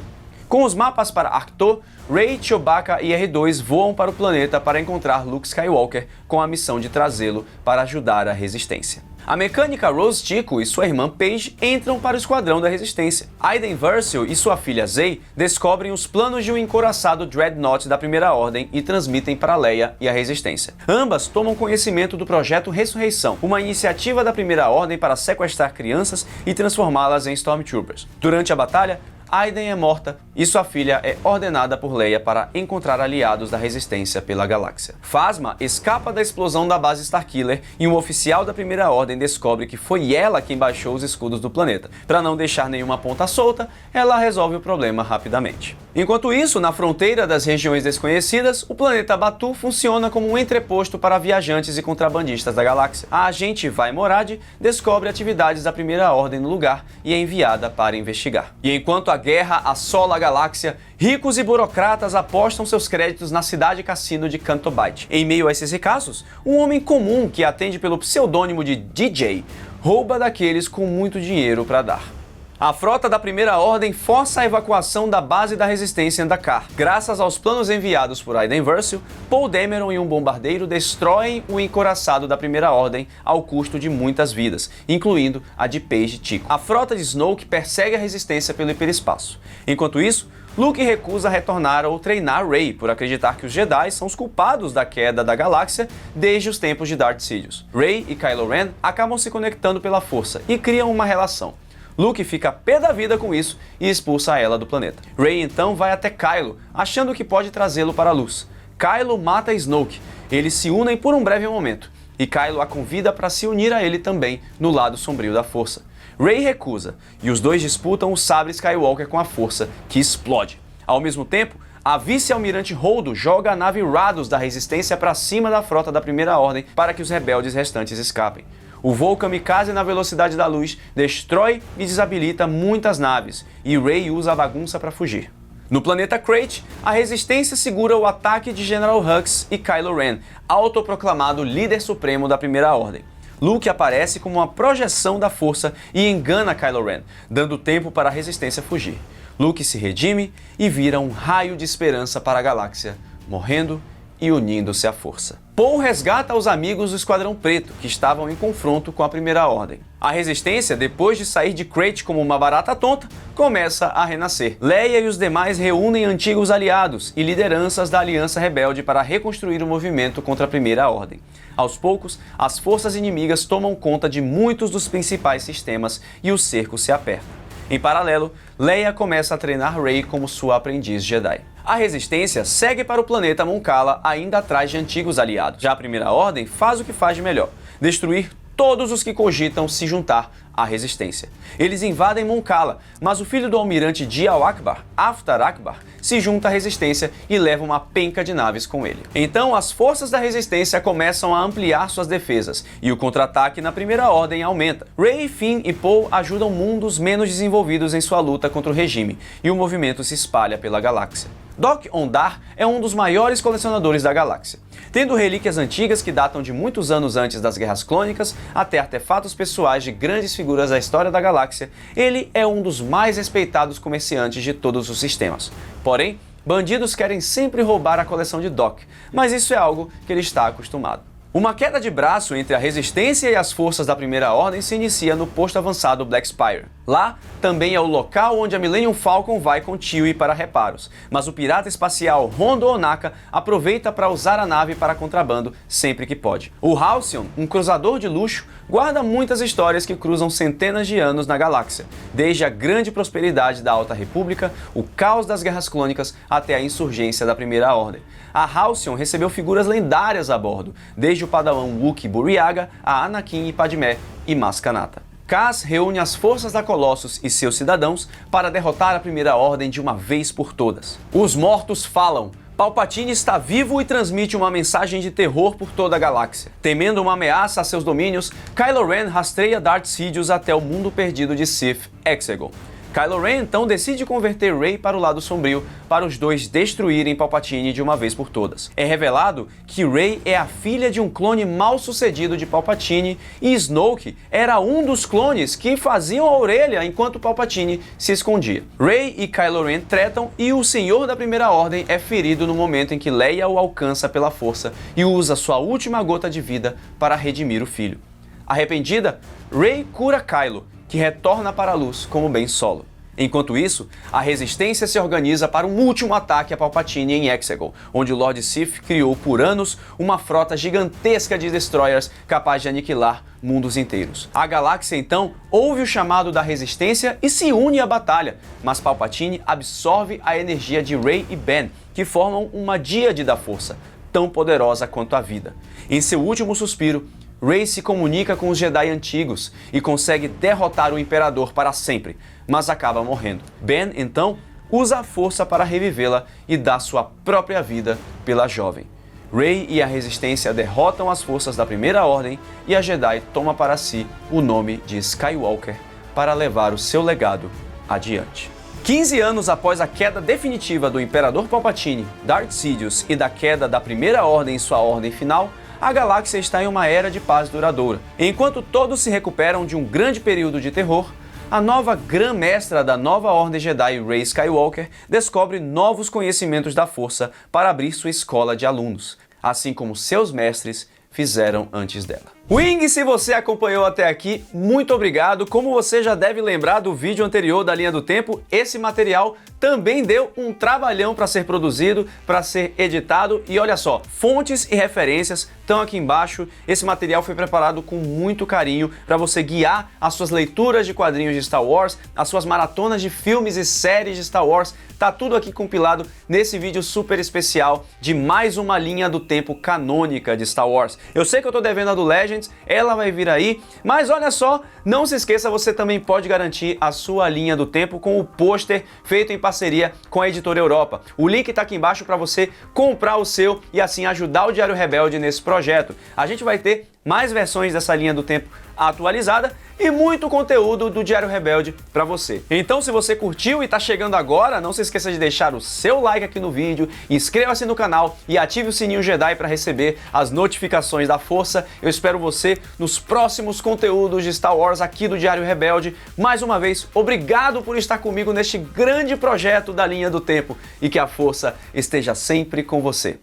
Com os mapas para Ahch-To, Rey, Chewbacca e R2 voam para o planeta para encontrar Luke Skywalker com a missão de trazê-lo para ajudar a Resistência. A mecânica Rose Tico e sua irmã Paige entram para o esquadrão da Resistência. Iden Versio e sua filha Zay descobrem os planos de um encouraçado Dreadnought da Primeira Ordem e transmitem para Leia e a Resistência. Ambas tomam conhecimento do Projeto Ressurreição, uma iniciativa da Primeira Ordem para sequestrar crianças e transformá-las em Stormtroopers. Durante a batalha, Iden é morta e sua filha é ordenada por Leia para encontrar aliados da Resistência pela galáxia. Phasma escapa da explosão da base Starkiller e um oficial da Primeira Ordem descobre que foi ela quem baixou os escudos do planeta. Para não deixar nenhuma ponta solta, ela resolve o problema rapidamente. Enquanto isso, na fronteira das regiões desconhecidas, o planeta Batuu funciona como um entreposto para viajantes e contrabandistas da galáxia. A agente Vai Morad descobre atividades da Primeira Ordem no lugar e é enviada para investigar. E enquanto a guerra assola a galáxia, ricos e burocratas apostam seus créditos na cidade cassino de Canto Bight. Em meio a esses ricaços, um homem comum que atende pelo pseudônimo de DJ rouba daqueles com muito dinheiro para dar. A frota da Primeira Ordem força a evacuação da base da Resistência em Dakar. Graças aos planos enviados por Iden Versio, Poe Dameron e um bombardeiro destroem o encouraçado da Primeira Ordem ao custo de muitas vidas, incluindo a de Paige Tico. A frota de Snoke persegue a Resistência pelo hiperespaço. Enquanto isso, Luke recusa retornar ou treinar Rey por acreditar que os Jedi são os culpados da queda da galáxia desde os tempos de Darth Sidious. Rey e Kylo Ren acabam se conectando pela força e criam uma relação. Luke fica pé da vida com isso e expulsa ela do planeta. Rey então vai até Kylo, achando que pode trazê-lo para a luz. Kylo mata Snoke, eles se unem por um breve momento, e Kylo a convida para se unir a ele também no lado sombrio da força. Rey recusa, e os dois disputam o sabre Skywalker com a força, que explode. Ao mesmo tempo, a vice-almirante Holdo joga a nave Rados da Resistência para cima da frota da Primeira Ordem para que os rebeldes restantes escapem. O voo kamikaze na velocidade da luz destrói e desabilita muitas naves, e Rey usa a bagunça para fugir. No planeta Crait, a Resistência segura o ataque de General Hux e Kylo Ren, autoproclamado líder supremo da Primeira Ordem. Luke aparece como uma projeção da força e engana Kylo Ren, dando tempo para a Resistência fugir. Luke se redime e vira um raio de esperança para a galáxia, morrendo e unindo-se à força. Poe resgata os amigos do Esquadrão Preto, que estavam em confronto com a Primeira Ordem. A Resistência, depois de sair de Crait como uma barata tonta, começa a renascer. Leia e os demais reúnem antigos aliados e lideranças da Aliança Rebelde para reconstruir o movimento contra a Primeira Ordem. Aos poucos, as forças inimigas tomam conta de muitos dos principais sistemas e o cerco se aperta. Em paralelo, Leia começa a treinar Rey como sua aprendiz Jedi. A Resistência segue para o planeta Mon Cala ainda atrás de antigos aliados. Já a Primeira Ordem faz o que faz de melhor: destruir todos os que cogitam se juntar à Resistência. Eles invadem Mon Cala, mas o filho do almirante Dial Akbar, Aftar Akbar, se junta à Resistência e leva uma penca de naves com ele. Então as forças da Resistência começam a ampliar suas defesas e o contra-ataque na Primeira Ordem aumenta. Rey, Finn e Poe ajudam mundos menos desenvolvidos em sua luta contra o regime e o movimento se espalha pela galáxia. Dok-Ondar é um dos maiores colecionadores da galáxia. Tendo relíquias antigas que datam de muitos anos antes das Guerras Clônicas até artefatos pessoais de grandes figuras da história da galáxia, ele é um dos mais respeitados comerciantes de todos os sistemas. Porém, bandidos querem sempre roubar a coleção de Dok, mas isso é algo que ele está acostumado. Uma queda de braço entre a Resistência e as forças da Primeira Ordem se inicia no posto avançado Black Spire. Lá também é o local onde a Millennium Falcon vai com Chewie para reparos, mas o pirata espacial Hondo Ohnaka aproveita para usar a nave para contrabando sempre que pode. O Halcyon, um cruzador de luxo, guarda muitas histórias que cruzam centenas de anos na galáxia, desde a grande prosperidade da Alta República, o caos das Guerras Clônicas até a insurgência da Primeira Ordem. A Halcyon recebeu figuras lendárias a bordo, desde o padawan Wookiee Burryaga a Anakin e Padmé e Maz Kanata. Kaz reúne as forças da Colossus e seus cidadãos para derrotar a Primeira Ordem de uma vez por todas. Os mortos falam. Palpatine está vivo e transmite uma mensagem de terror por toda a galáxia. Temendo uma ameaça a seus domínios, Kylo Ren rastreia Darth Sidious até o mundo perdido de Sith, Exegol. Kylo Ren então decide converter Rey para o lado sombrio para os dois destruírem Palpatine de uma vez por todas. É revelado que Rey é a filha de um clone mal sucedido de Palpatine e Snoke era um dos clones que faziam a orelha enquanto Palpatine se escondia. Rey e Kylo Ren tretam e o Senhor da Primeira Ordem é ferido no momento em que Leia o alcança pela força e usa sua última gota de vida para redimir o filho. Arrependida, Rey cura Kylo, que retorna para a luz como Ben Solo. Enquanto isso, a Resistência se organiza para um último ataque a Palpatine em Exegol, onde o Lord Sith criou por anos uma frota gigantesca de destroyers capaz de aniquilar mundos inteiros. A galáxia então ouve o chamado da Resistência e se une à batalha, mas Palpatine absorve a energia de Rey e Ben, que formam uma díade da força, tão poderosa quanto a vida. Em seu último suspiro, Rey se comunica com os Jedi antigos e consegue derrotar o Imperador para sempre, mas acaba morrendo. Ben, então, usa a força para revivê-la e dá sua própria vida pela jovem. Rey e a Resistência derrotam as forças da Primeira Ordem e a Jedi toma para si o nome de Skywalker para levar o seu legado adiante. 15 anos após a queda definitiva do Imperador Palpatine, Darth Sidious e da queda da Primeira Ordem em sua ordem final, a galáxia está em uma era de paz duradoura. Enquanto todos se recuperam de um grande período de terror, a nova Grã-Mestra da nova Ordem Jedi, Rey Skywalker, descobre novos conhecimentos da Força para abrir sua escola de alunos, assim como seus mestres fizeram antes dela. Wing, se você acompanhou até aqui, muito obrigado. Como você já deve lembrar do vídeo anterior da Linha do Tempo, esse material também deu um trabalhão para ser produzido, para ser editado e olha só, fontes e referências estão aqui embaixo. Esse material foi preparado com muito carinho para você guiar as suas leituras de quadrinhos de Star Wars, as suas maratonas de filmes e séries de Star Wars. Tá tudo aqui compilado nesse vídeo super especial de mais uma linha do tempo canônica de Star Wars. Eu sei que eu tô devendo a do Legends, ela vai vir aí, mas olha só, não se esqueça, você também pode garantir a sua linha do tempo com o pôster feito em parceria com a Editora Europa. O link tá aqui embaixo para você comprar o seu e assim ajudar o Diário Rebelde nesse projeto. A gente vai ter mais versões dessa linha do tempo atualizada e muito conteúdo do Diário Rebelde para você. Então, se você curtiu e está chegando agora, não se esqueça de deixar o seu like aqui no vídeo, inscreva-se no canal e ative o sininho Jedi para receber as notificações da Força. Eu espero você nos próximos conteúdos de Star Wars aqui do Diário Rebelde. Mais uma vez, obrigado por estar comigo neste grande projeto da Linha do Tempo e que a Força esteja sempre com você.